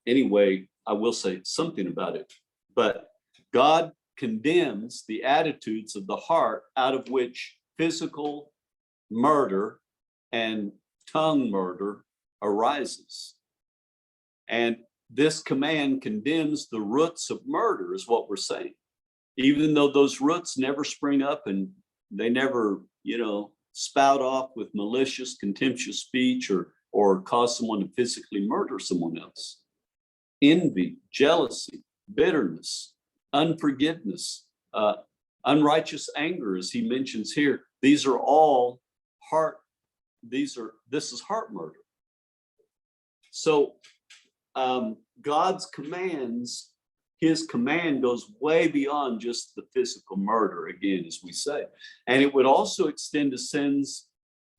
anyway, I will say something about it. But God condemns the attitudes of the heart, out of which physical murder and tongue murder arises. And this command condemns the roots of murder, is what we're saying. Even though those roots never spring up and they never, spout off with malicious, contemptuous speech or cause someone to physically murder someone else. Envy, jealousy, bitterness, unforgiveness, unrighteous anger, as he mentions here, these are all this is heart murder. So God's commands, his command goes way beyond just the physical murder, again, as we say. And it would also extend to sins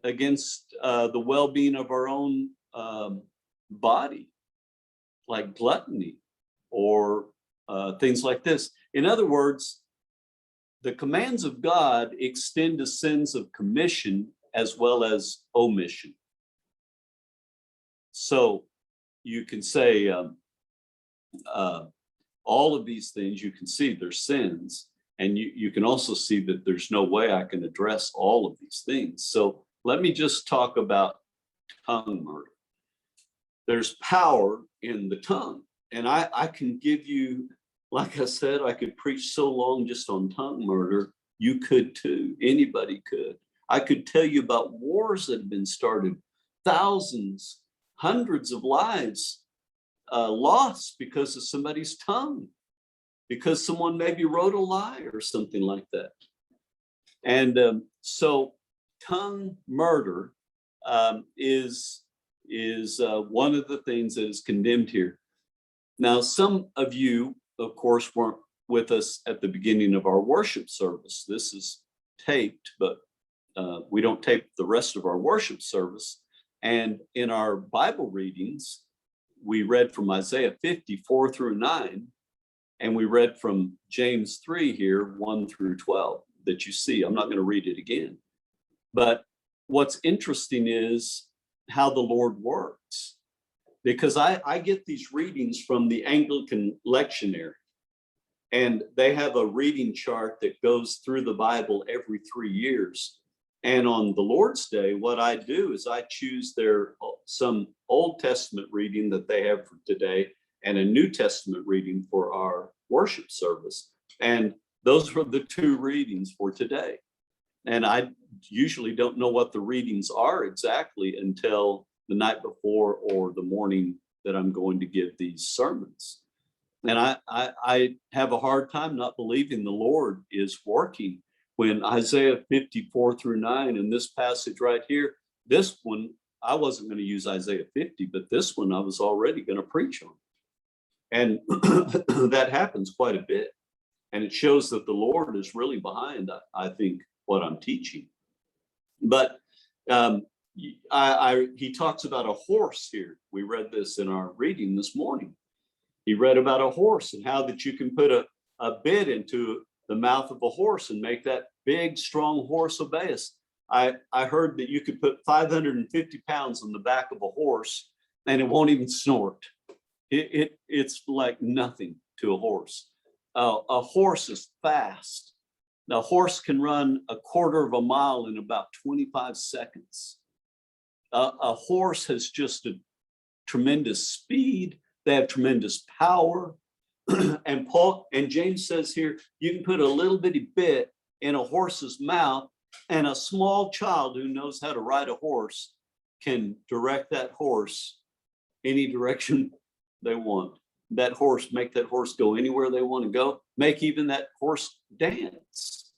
against the well-being of our own body, like gluttony or things like this. In other words, the commands of God extend to sins of commission as well as omission. So you can say all of these things, you can see they're sins, and you can also see that there's no way I can address all of these things. So let me just talk about tongue murder. There's power in the tongue, and I can give you, like I said, I could preach so long just on tongue murder. You could too. Anybody could. I could tell you about wars that have been started, thousands, hundreds of lives lost because of somebody's tongue, because someone maybe wrote a lie or something like that. And so tongue murder is one of the things that is condemned here. Now, some of you, of course, weren't with us at the beginning of our worship service. This is taped, but we don't tape the rest of our worship service. And in our Bible readings, we read from Isaiah 54 through 9, and we read from James 3 here, 1 through 12, that you see. I'm not going to read it again. But what's interesting is how the Lord works, because I get these readings from the Anglican lectionary, and they have a reading chart that goes through the Bible every 3 years. And on the Lord's Day, what I do is I choose some Old Testament reading that they have for today and a New Testament reading for our worship service. And those were the two readings for today. And I usually don't know what the readings are exactly until the night before or the morning that I'm going to give these sermons. And I have a hard time not believing the Lord is working when Isaiah 54 through 9 and this passage right here, this one, I wasn't going to use Isaiah 50, but this one I was already going to preach on. And that happens quite a bit. And it shows that the Lord is really behind, I think, what I'm teaching. But he talks about a horse here. We read this in our reading this morning. He read about a horse and how that you can put a bit into the mouth of a horse and make that big, strong horse obey us. I heard that you could put 550 pounds on the back of a horse and it won't even snort. It's like nothing to a horse. A horse is fast. Now, a horse can run a quarter of a mile in about 25 seconds. A horse has just a tremendous speed. They have tremendous power. And James says here, you can put a little bitty bit in a horse's mouth, and a small child who knows how to ride a horse can direct that horse any direction they want. Make that horse go anywhere they want to go, make even that horse dance.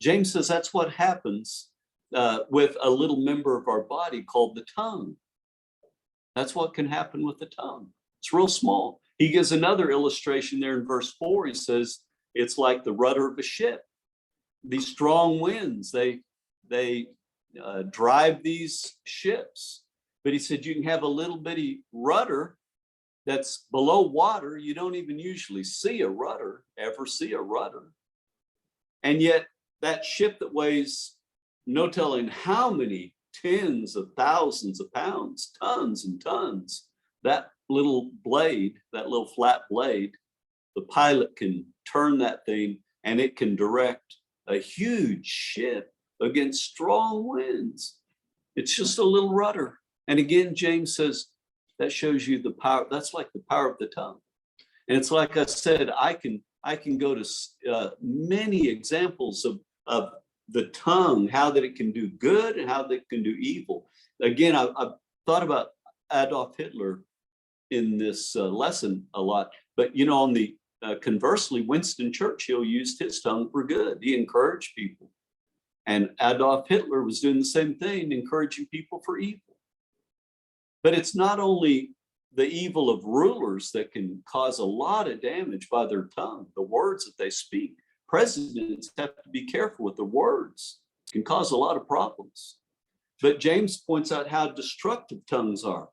James says that's what happens with a little member of our body called the tongue. That's what can happen with the tongue. It's real small. He gives another illustration there in verse 4. He says it's like the rudder of a ship. These strong winds, they drive these ships. But he said you can have a little bitty rudder that's below water. You don't even usually ever see a rudder. And yet that ship that weighs no telling how many tens of thousands of pounds, tons and tons. That little blade, that little flat blade, the pilot can turn that thing and it can direct a huge ship against strong winds. It's just a little rudder. And again, James says that shows you the power. That's like the power of the tongue. And it's like I said, I can go to many examples of the tongue, how that it can do good and how that it can do evil. Again, I've thought about Adolf Hitler in this lesson a lot, but you know, on the conversely, Winston Churchill used his tongue for good. He encouraged people. And Adolf Hitler was doing the same thing, encouraging people for evil. But it's not only the evil of rulers that can cause a lot of damage by their tongue, the words that they speak. Presidents have to be careful with the words. It can cause a lot of problems. But James points out how destructive tongues are.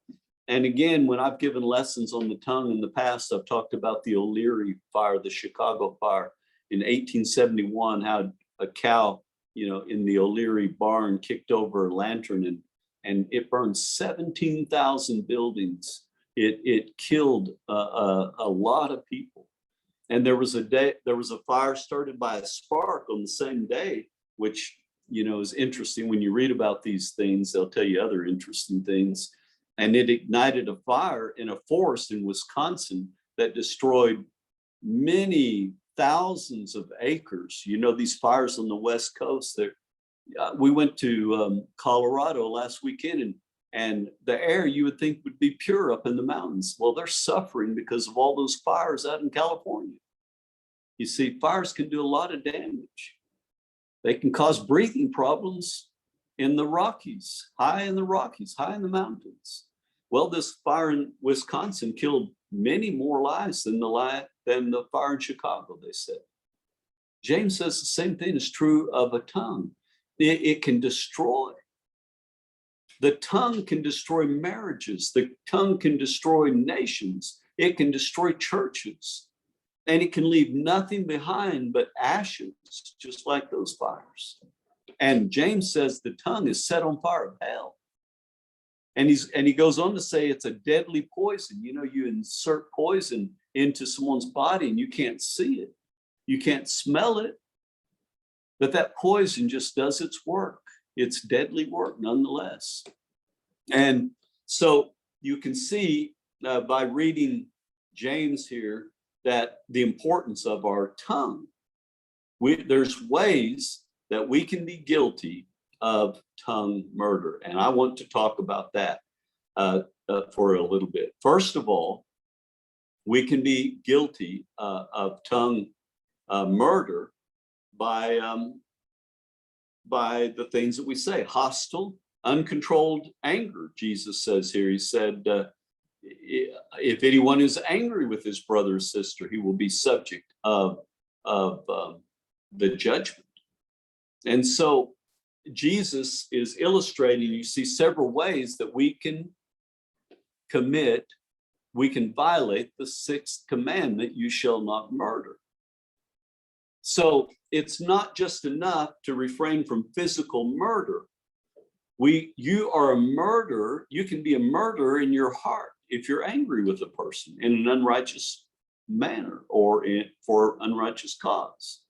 And again, when I've given lessons on the tongue in the past, I've talked about the O'Leary fire, the Chicago fire in 1871, how a cow, you know, in the O'Leary barn kicked over a lantern and it burned 17,000 buildings. It killed a lot of people. And there was a fire started by a spark on the same day, which, you know, is interesting. When you read about these things, they'll tell you other interesting things. And it ignited a fire in a forest in Wisconsin that destroyed many thousands of acres. You know, these fires on the West Coast, we went to Colorado last weekend, and the air you would think would be pure up in the mountains. Well, they're suffering because of all those fires out in California. You see, fires can do a lot of damage. They can cause breathing problems in the Rockies, high in the mountains. Well, this fire in Wisconsin killed many more lives than the fire in Chicago, they said. James says the same thing is true of a tongue. It can destroy. The tongue can destroy marriages. The tongue can destroy nations. It can destroy churches. And it can leave nothing behind but ashes, just like those fires. And James says the tongue is set on fire of hell. And he goes on to say it's a deadly poison. You know, you insert poison into someone's body and you can't see it. You can't smell it. But that poison just does its work. It's deadly work nonetheless. And so you can see by reading James here that the importance of our tongue. There's ways that we can be guilty of tongue murder. And I want to talk about that for a little bit. First of all, we can be guilty of tongue murder by the things that we say. Hostile, uncontrolled anger, Jesus says here. He said, if anyone is angry with his brother or sister, he will be subject of the judgment. And so Jesus is illustrating, you see several ways that we can violate the sixth commandment, you shall not murder. So it's not just enough to refrain from physical murder. You are a murderer. You can be a murderer in your heart if you're angry with a person in an unrighteous manner or for unrighteous cause.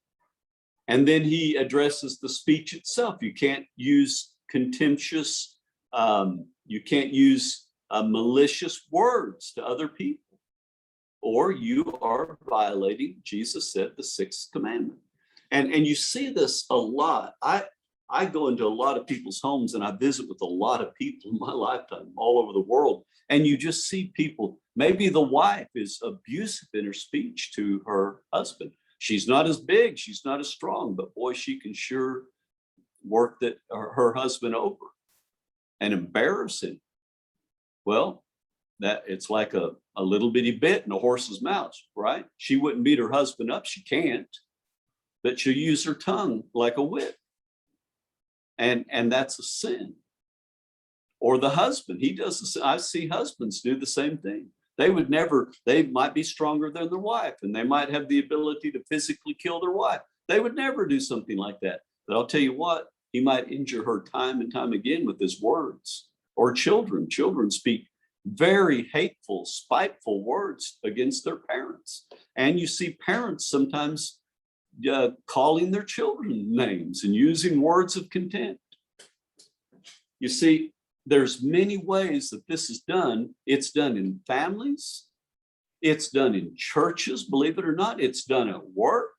And then he addresses the speech itself. You can't use contemptuous, you can't use malicious words to other people, or you are violating, Jesus said, the sixth commandment. And you see this a lot. I go into a lot of people's homes and I visit with a lot of people in my lifetime all over the world. And you just see people, maybe the wife is abusive in her speech to her husband. She's not as big, she's not as strong, but boy, she can sure work her husband over and embarrass him. Well, that it's like a little bitty bit in a horse's mouth, right? She wouldn't beat her husband up, she can't, but she'll use her tongue like a whip. And that's a sin. Or the husband, he does the same. I see husbands do the same thing. They might be stronger than their wife, and they might have the ability to physically kill their wife. They would never do something like that. But I'll tell you what, He might injure her time and time again with his words. Or children speak very hateful, spiteful words against their parents. And you see parents sometimes calling their children names and using words of contempt. You see, there's many ways that this is done. It's done in families. It's done in churches, believe it or not. It's done at work.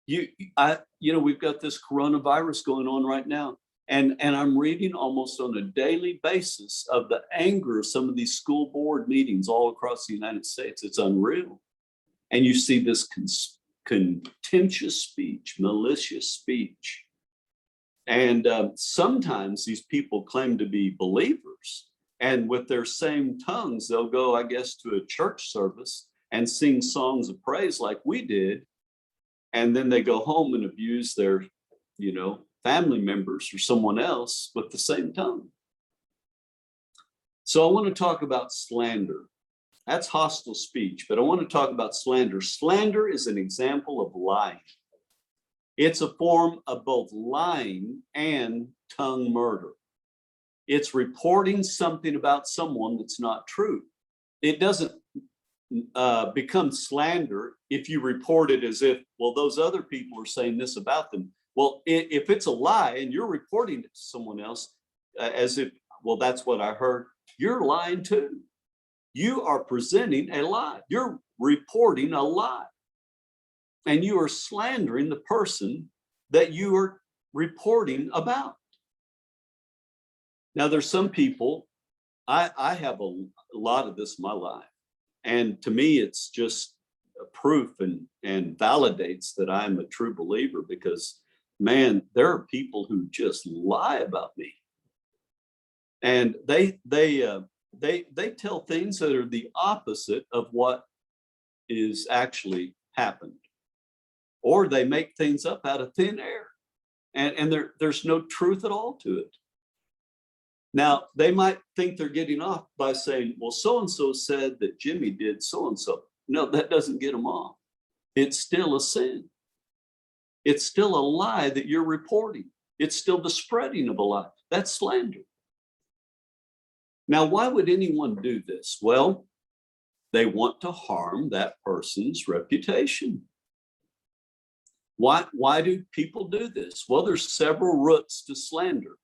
We've got this coronavirus going on right now. And I'm reading almost on a daily basis of the anger of some of these school board meetings all across the United States. It's unreal. And you see this contentious speech, malicious speech. And sometimes these people claim to be believers. And with their same tongues, they'll go, I guess, to a church service and sing songs of praise like we did. And then they go home and abuse their, family members or someone else with the same tongue. So I want to talk about slander. That's hostile speech, but I want to talk about slander. Slander is an example of lying. It's a form of both lying and tongue murder. It's reporting something about someone that's not true. It doesn't become slander if you report it as if, well, those other people are saying this about them. Well, if it's a lie and you're reporting it to someone else as if, well, that's what I heard, you're lying too. You are presenting a lie. You're reporting a lie. And you are slandering the person that you are reporting about. Now, there's some people, I have a lot of this in my life. And to me, it's just a proof and validates that I'm a true believer because, man, there are people who just lie about me. And they tell things that are the opposite of what is actually happened. Or they make things up out of thin air. And there's no truth at all to it. Now, they might think they're getting off by saying, well, so-and-so said that Jimmy did so-and-so. No, that doesn't get them off. It's still a sin. It's still a lie that you're reporting. It's still the spreading of a lie. That's slander. Now, why would anyone do this? Well, they want to harm that person's reputation. Why do people do this? Well, there's several roots to slander,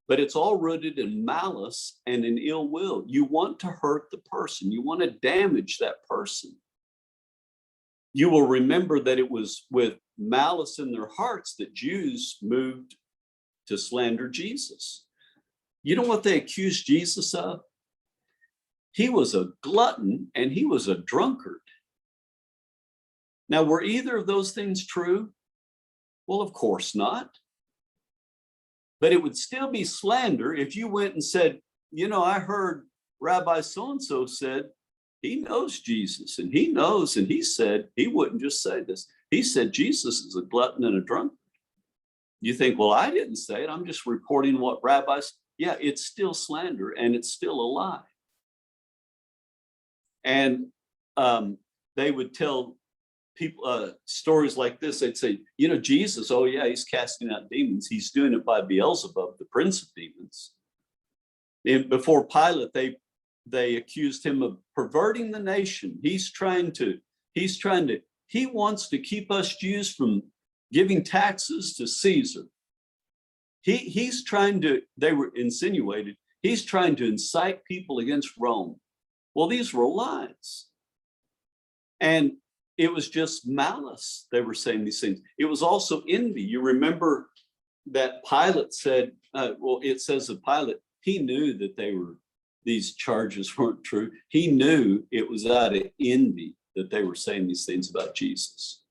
but it's all rooted in malice and in ill will. You want to hurt the person. You want to damage that person. You will remember that it was with malice in their hearts that Jews moved to slander Jesus. You know what they accused Jesus of? He was a glutton and he was a drunkard. Now, were either of those things true? Well, of course not. But it would still be slander if you went and said, I heard Rabbi so-and-so said he knows Jesus and he knows, and he said, he wouldn't just say this. He said Jesus is a glutton and a drunkard. You think, well, I didn't say it. I'm just reporting what rabbis. Yeah, it's still slander and it's still a lie. And they would tell people stories like this. They'd say, Jesus, oh yeah, he's casting out demons. He's doing it by Beelzebub, the prince of demons. And before Pilate, they accused him of perverting the nation. He wants to keep us Jews from giving taxes to Caesar. They were insinuated, he's trying to incite people against Rome. Well, these were lies. And it was just malice. They were saying these things. It was also envy. You remember that Pilate said, it says of Pilate, he knew that these charges weren't true. He knew it was out of envy that they were saying these things about Jesus.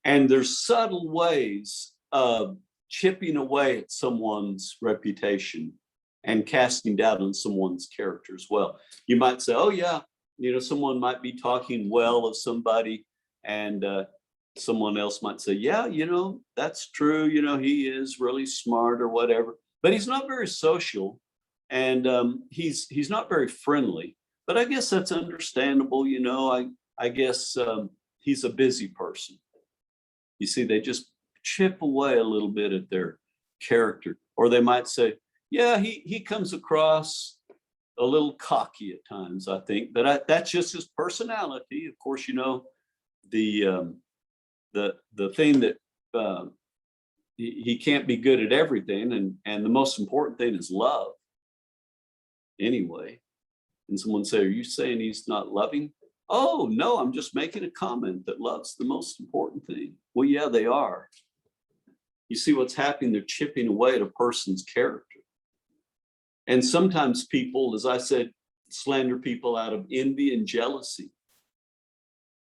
And there's subtle ways of chipping away at someone's reputation and casting doubt on someone's character as well. You might say, oh yeah, someone might be talking well of somebody, and someone else might say, yeah, that's true. He is really smart or whatever, but he's not very social, and he's not very friendly. But I guess that's understandable. I guess he's a busy person. You see, they just chip away a little bit at their character. Or they might say, yeah, he comes across a little cocky at times, I think, but that's just his personality. Of course, the thing that he can't be good at everything, and the most important thing is love anyway. And someone say, are you saying he's not loving? Oh, no, I'm just making a comment that love's the most important thing. Well, yeah, they are. You see what's happening? They're chipping away at a person's character. And sometimes people, as I said, slander people out of envy and jealousy.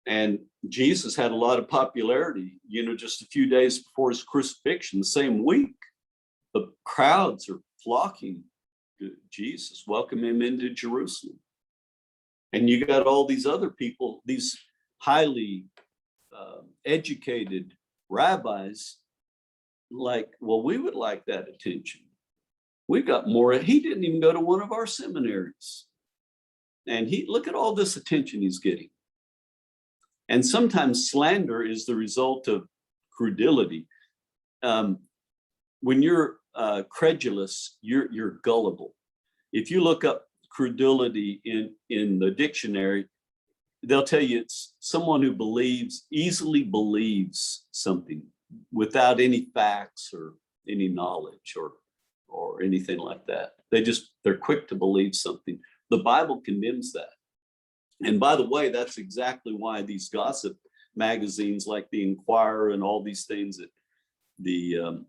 And Jesus had a lot of popularity, just a few days before his crucifixion, the same week. The crowds are flocking to Jesus, welcome him into Jerusalem. And you got all these other people, these highly educated rabbis, like, well, we would like that attention. We've got more. He didn't even go to one of our seminaries. And look at all this attention he's getting. And sometimes slander is the result of credulity. When you're credulous, you're gullible. If you look up credulity in the dictionary, they'll tell you it's someone who easily believes something without any facts or any knowledge or anything like that. They're quick to believe something. The Bible condemns that. And by the way, that's exactly why these gossip magazines like the Inquirer and all these things, that the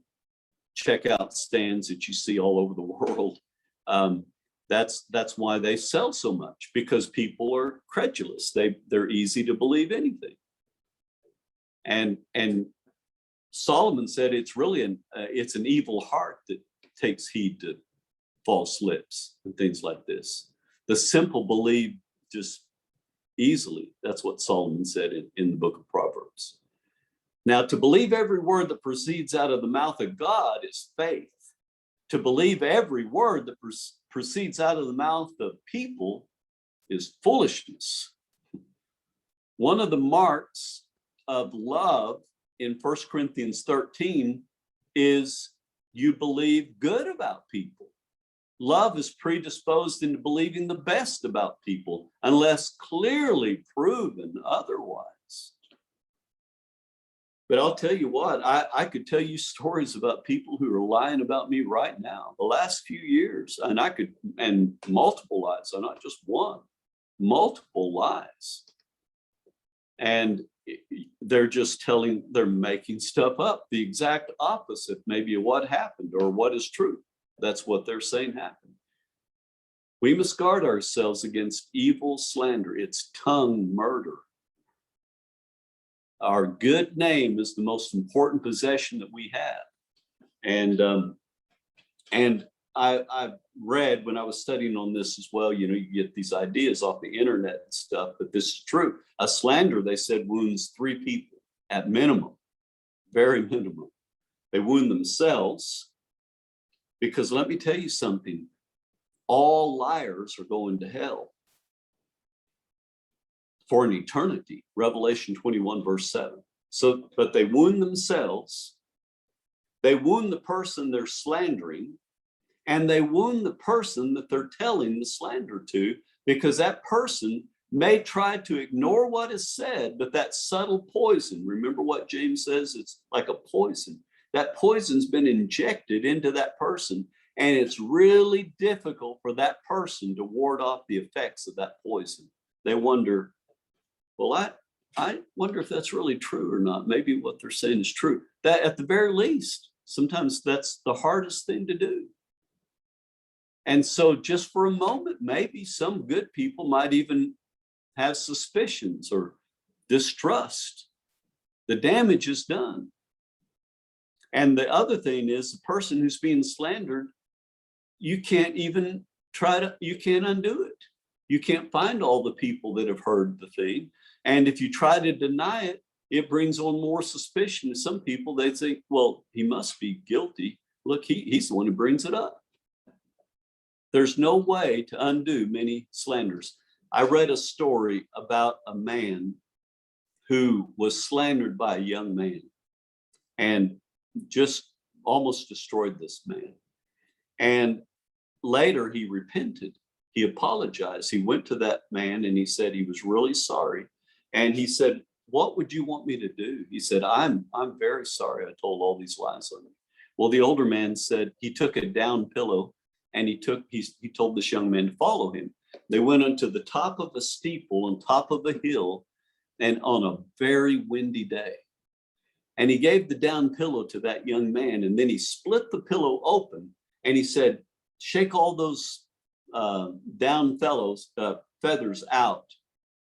checkout stands that you see all over the world, that's why they sell so much, because people are credulous. They're easy to believe anything. And Solomon said it's really it's an evil heart that takes heed to false lips and things like this. The simple believe just easily. That's what Solomon said in the book of Proverbs. Now, to believe every word that proceeds out of the mouth of God is faith. To believe every word that proceeds out of the mouth of people is foolishness. One of the marks of love in 1 Corinthians 13 is you believe good about people. Love is predisposed into believing the best about people unless clearly proven otherwise. But I'll tell you what, I could tell you stories about people who are lying about me right now, the last few years, and multiple lies, so not just one, multiple lies. And they're making stuff up, the exact opposite maybe of what happened or what is true. That's what they're saying happened. We must guard ourselves against evil slander. It's tongue murder. Our good name is the most important possession that we have. And I've read, when I was studying on this as well, you get these ideas off the internet and stuff, but this is true. A slander, they said, wounds 3 people at minimum, very minimum. They wound themselves, because let me tell you something, all liars are going to hell for an eternity. Revelation 21 verse 7. So, but they wound themselves, they wound the person they're slandering, and they wound the person that they're telling the slander to, because that person may try to ignore what is said, but that subtle poison, remember what James says, it's like a poison. That poison's been injected into that person, and it's really difficult for that person to ward off the effects of that poison. They wonder, well, I wonder if that's really true or not. Maybe what they're saying is true. That at the very least, sometimes that's the hardest thing to do. And so just for a moment, maybe some good people might even have suspicions or distrust. The damage is done. And the other thing is, the person who's being slandered, you can't even you can't undo it. You can't find all the people that have heard the thing. And if you try to deny it, it brings on more suspicion to some people. They think, well, he must be guilty. Look, he's the one who brings it up. There's no way to undo many slanders. I read a story about a man who was slandered by a young man. and just almost destroyed this man. And later he repented. He apologized. He went to that man and he said he was really sorry. And he said, "What would you want me to do?" He said, I'm very sorry I told all these lies on you." Well, the older man said he took a down pillow and he told this young man to follow him. They went onto the top of a steeple on top of a hill and on a very windy day. And he gave the down pillow to that young man, and then he split the pillow open and he said, "Shake all those down feathers out."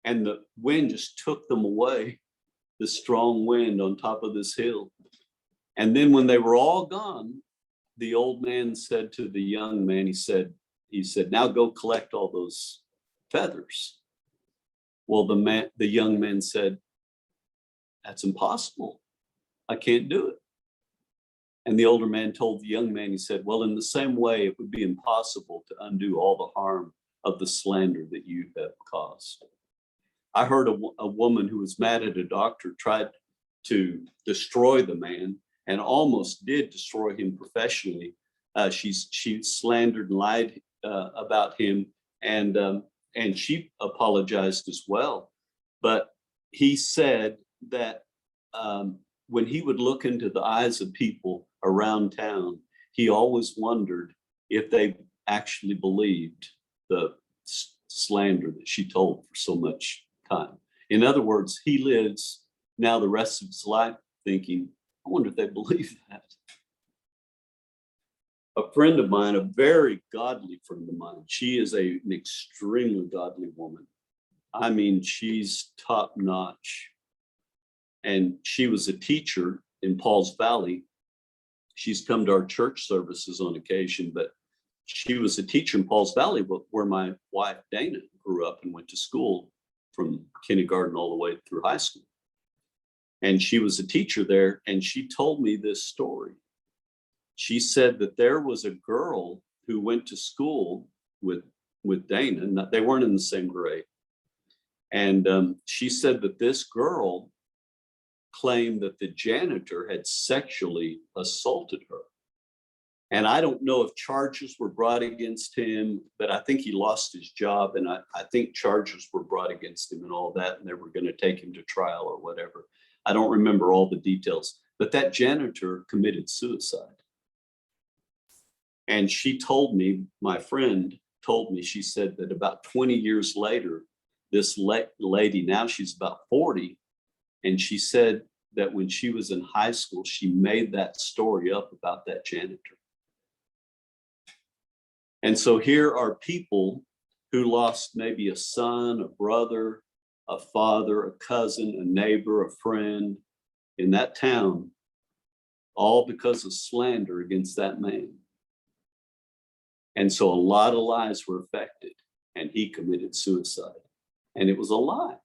And the wind just took them away, the strong wind on top of this hill. And then when they were all gone, the old man said to the young man, he said, "Now go collect all those feathers." Well, the young man said, "That's impossible. I can't do it." And the older man told the young man, he said, "Well, in the same way, it would be impossible to undo all the harm of the slander that you have caused." I heard a woman who was mad at a doctor tried to destroy the man and almost did destroy him professionally. She slandered and lied about him, and she apologized as well. But he said that when he would look into the eyes of people around town, he always wondered if they actually believed the slander that she told for so much time. In other words, he lives now the rest of his life thinking, "I wonder if they believe that." A friend of mine, a very godly friend of mine, she is an extremely godly woman. I mean, she's top notch. And she was a teacher in Pauls Valley. She's come to our church services on occasion, but she was a teacher in Pauls Valley where my wife, Dana, grew up and went to school from kindergarten all the way through high school. And she was a teacher there, and she told me this story. She said that there was a girl who went to school with Dana. They weren't in the same grade. And she said that this girl claimed that the janitor had sexually assaulted her. And I don't know if charges were brought against him, but I think he lost his job. And I think charges were brought against him and all that, and they were going to take him to trial or whatever. I don't remember all the details, but that janitor committed suicide. And she told me, my friend told me, she said that about 20 years later, this lady, now she's about 40, and she said that when she was in high school, she made that story up about that janitor. And so here are people who lost maybe a son, a brother, a father, a cousin, a neighbor, a friend in that town, all because of slander against that man. And so a lot of lives were affected, and he committed suicide. And it was a lie.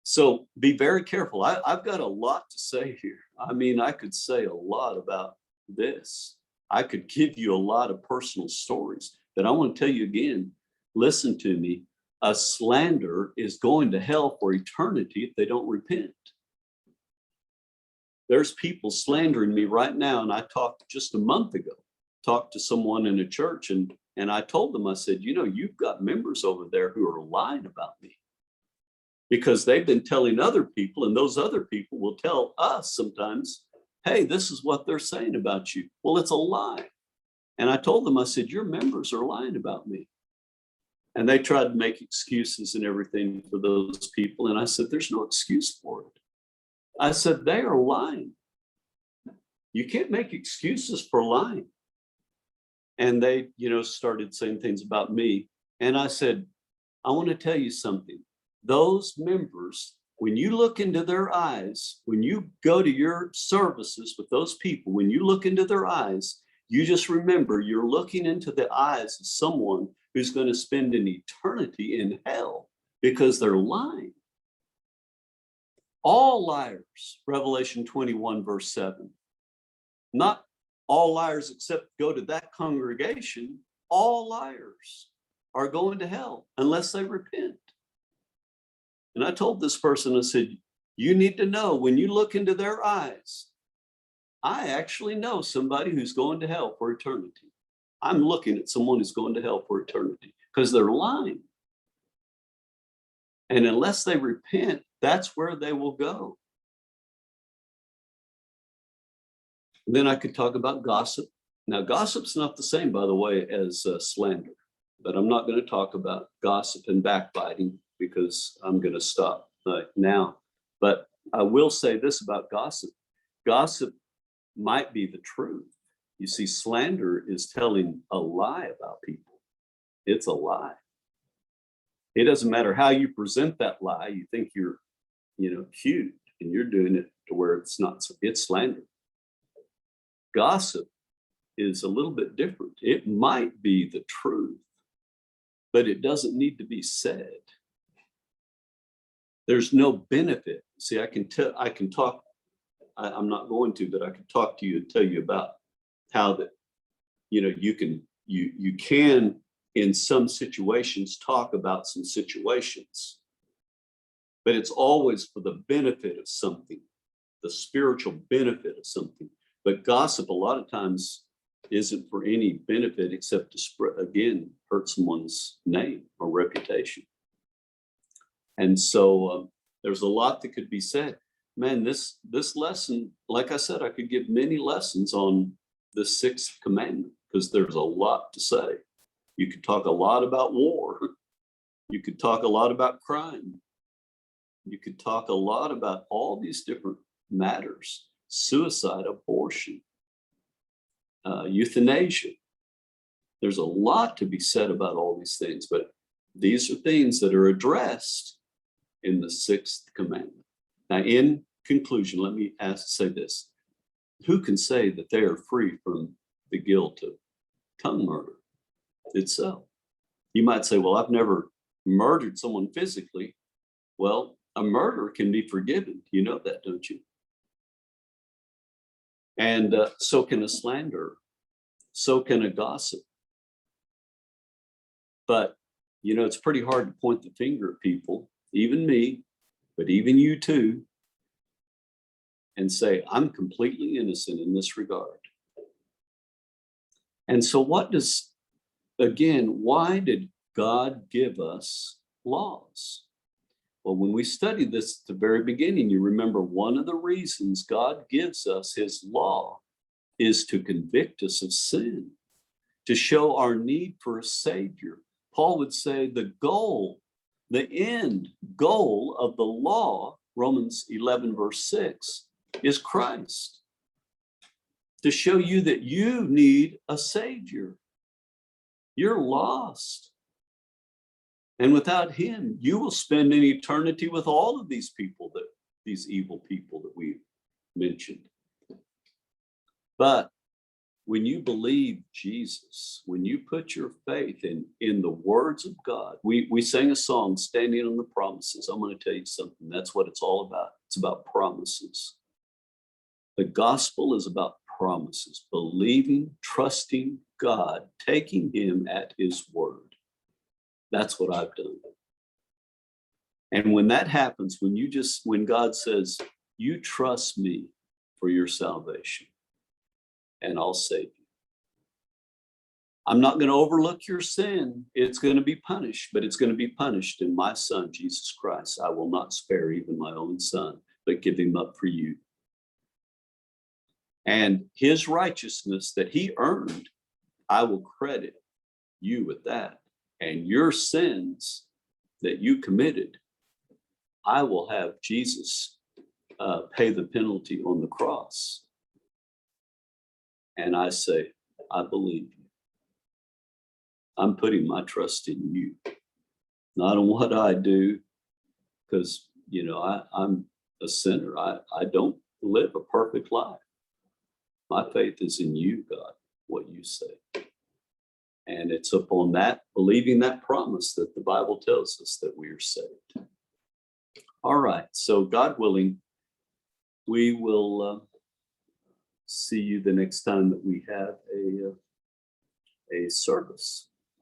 So be very careful. I've got a lot to say here. I mean, I could say a lot about this. I could give you a lot of personal stories, but I want to tell you again, listen to me. A slanderer is going to hell for eternity if they don't repent. There's people slandering me right now, and I talked just a month ago, talked to someone in a church, and I told them, I said, you know, you've got members over there who are lying about me because they've been telling other people, and those other people will tell us sometimes, hey, this is what they're saying about you. Well, it's a lie. And I told them, I said, your members are lying about me. And they tried to make excuses and everything for those people. And I said, there's no excuse for it. I said, they are lying. You can't make excuses for lying. And they, started saying things about me. And I said, I want to tell you something. Those members, when you look into their eyes, when you go to your services with those people, when you look into their eyes, you just remember you're looking into the eyes of someone who's going to spend an eternity in hell because they're lying. All liars, Revelation 21, verse 7. Not all liars except go to that congregation. All liars are going to hell unless they repent. And I told this person, I said, You need to know when you look into their eyes, I actually know somebody who's going to hell for eternity. I'm looking at someone who's going to hell for eternity because they're lying. And unless they repent, that's where they will go. And then I could talk about gossip. Now, gossip's not the same, by the way, as slander, but I'm not going to talk about gossip and backbiting because I'm going to stop now. But I will say this about gossip. Gossip might be the truth. You see, slander is telling a lie about people. It's a lie. It doesn't matter how you present that lie. You think you're, cute, and you're doing it to where it's not. It's slander. Gossip is a little bit different. It might be the truth, but it doesn't need to be said. There's no benefit. See, I can talk. I'm not going to, but I can talk to you and tell you about how that, you can in some situations talk about some situations, but it's always for the benefit of something, the spiritual benefit of something. But gossip a lot of times isn't for any benefit except to hurt someone's name or reputation. And so there's a lot that could be said. Man, this lesson, like I said, I could give many lessons on the sixth commandment because there's a lot to say. You could talk a lot about war. You could talk a lot about crime. You could talk a lot about all these different matters: suicide, abortion, euthanasia. There's a lot to be said about all these things, but these are things that are addressed in the sixth commandment. Now, in conclusion, let me say this. Who can say that they are free from the guilt of tongue murder itself? You might say, well, I've never murdered someone physically. Well, a murder can be forgiven. You know that, don't you? And so can a slanderer. So can a gossip. But, it's pretty hard to point the finger at people, even me, but even you too, and say, I'm completely innocent in this regard. And so why did God give us laws? Well, when we studied this at the very beginning, you remember one of the reasons God gives us his law is to convict us of sin, to show our need for a savior. Paul would say the end goal of the law, Romans 11, verse 6, is Christ. To show you that you need a savior. You're lost. And without him, you will spend an eternity with all of these evil people that we mentioned. But when you believe Jesus, when you put your faith in the words of God, we sang a song, Standing on the Promises. I'm going to tell you something. That's what it's all about. It's about promises. The gospel is about promises, believing, trusting God, taking him at his word. That's what I've done. And when that happens, when God says, you trust me for your salvation, and I'll save you. I'm not going to overlook your sin. It's going to be punished, but it's going to be punished in my son, Jesus Christ. I will not spare even my own son, but give him up for you. And his righteousness that he earned, I will credit you with that. And your sins that you committed, I will have Jesus pay the penalty on the cross. And I say, I believe you. I'm putting my trust in you, not on what I do, because, I'm a sinner. I don't live a perfect life. My faith is in you, God, what you say. And it's upon that, believing that promise that the Bible tells us that we are saved. All right, so God willing, we will see you the next time that we have a service.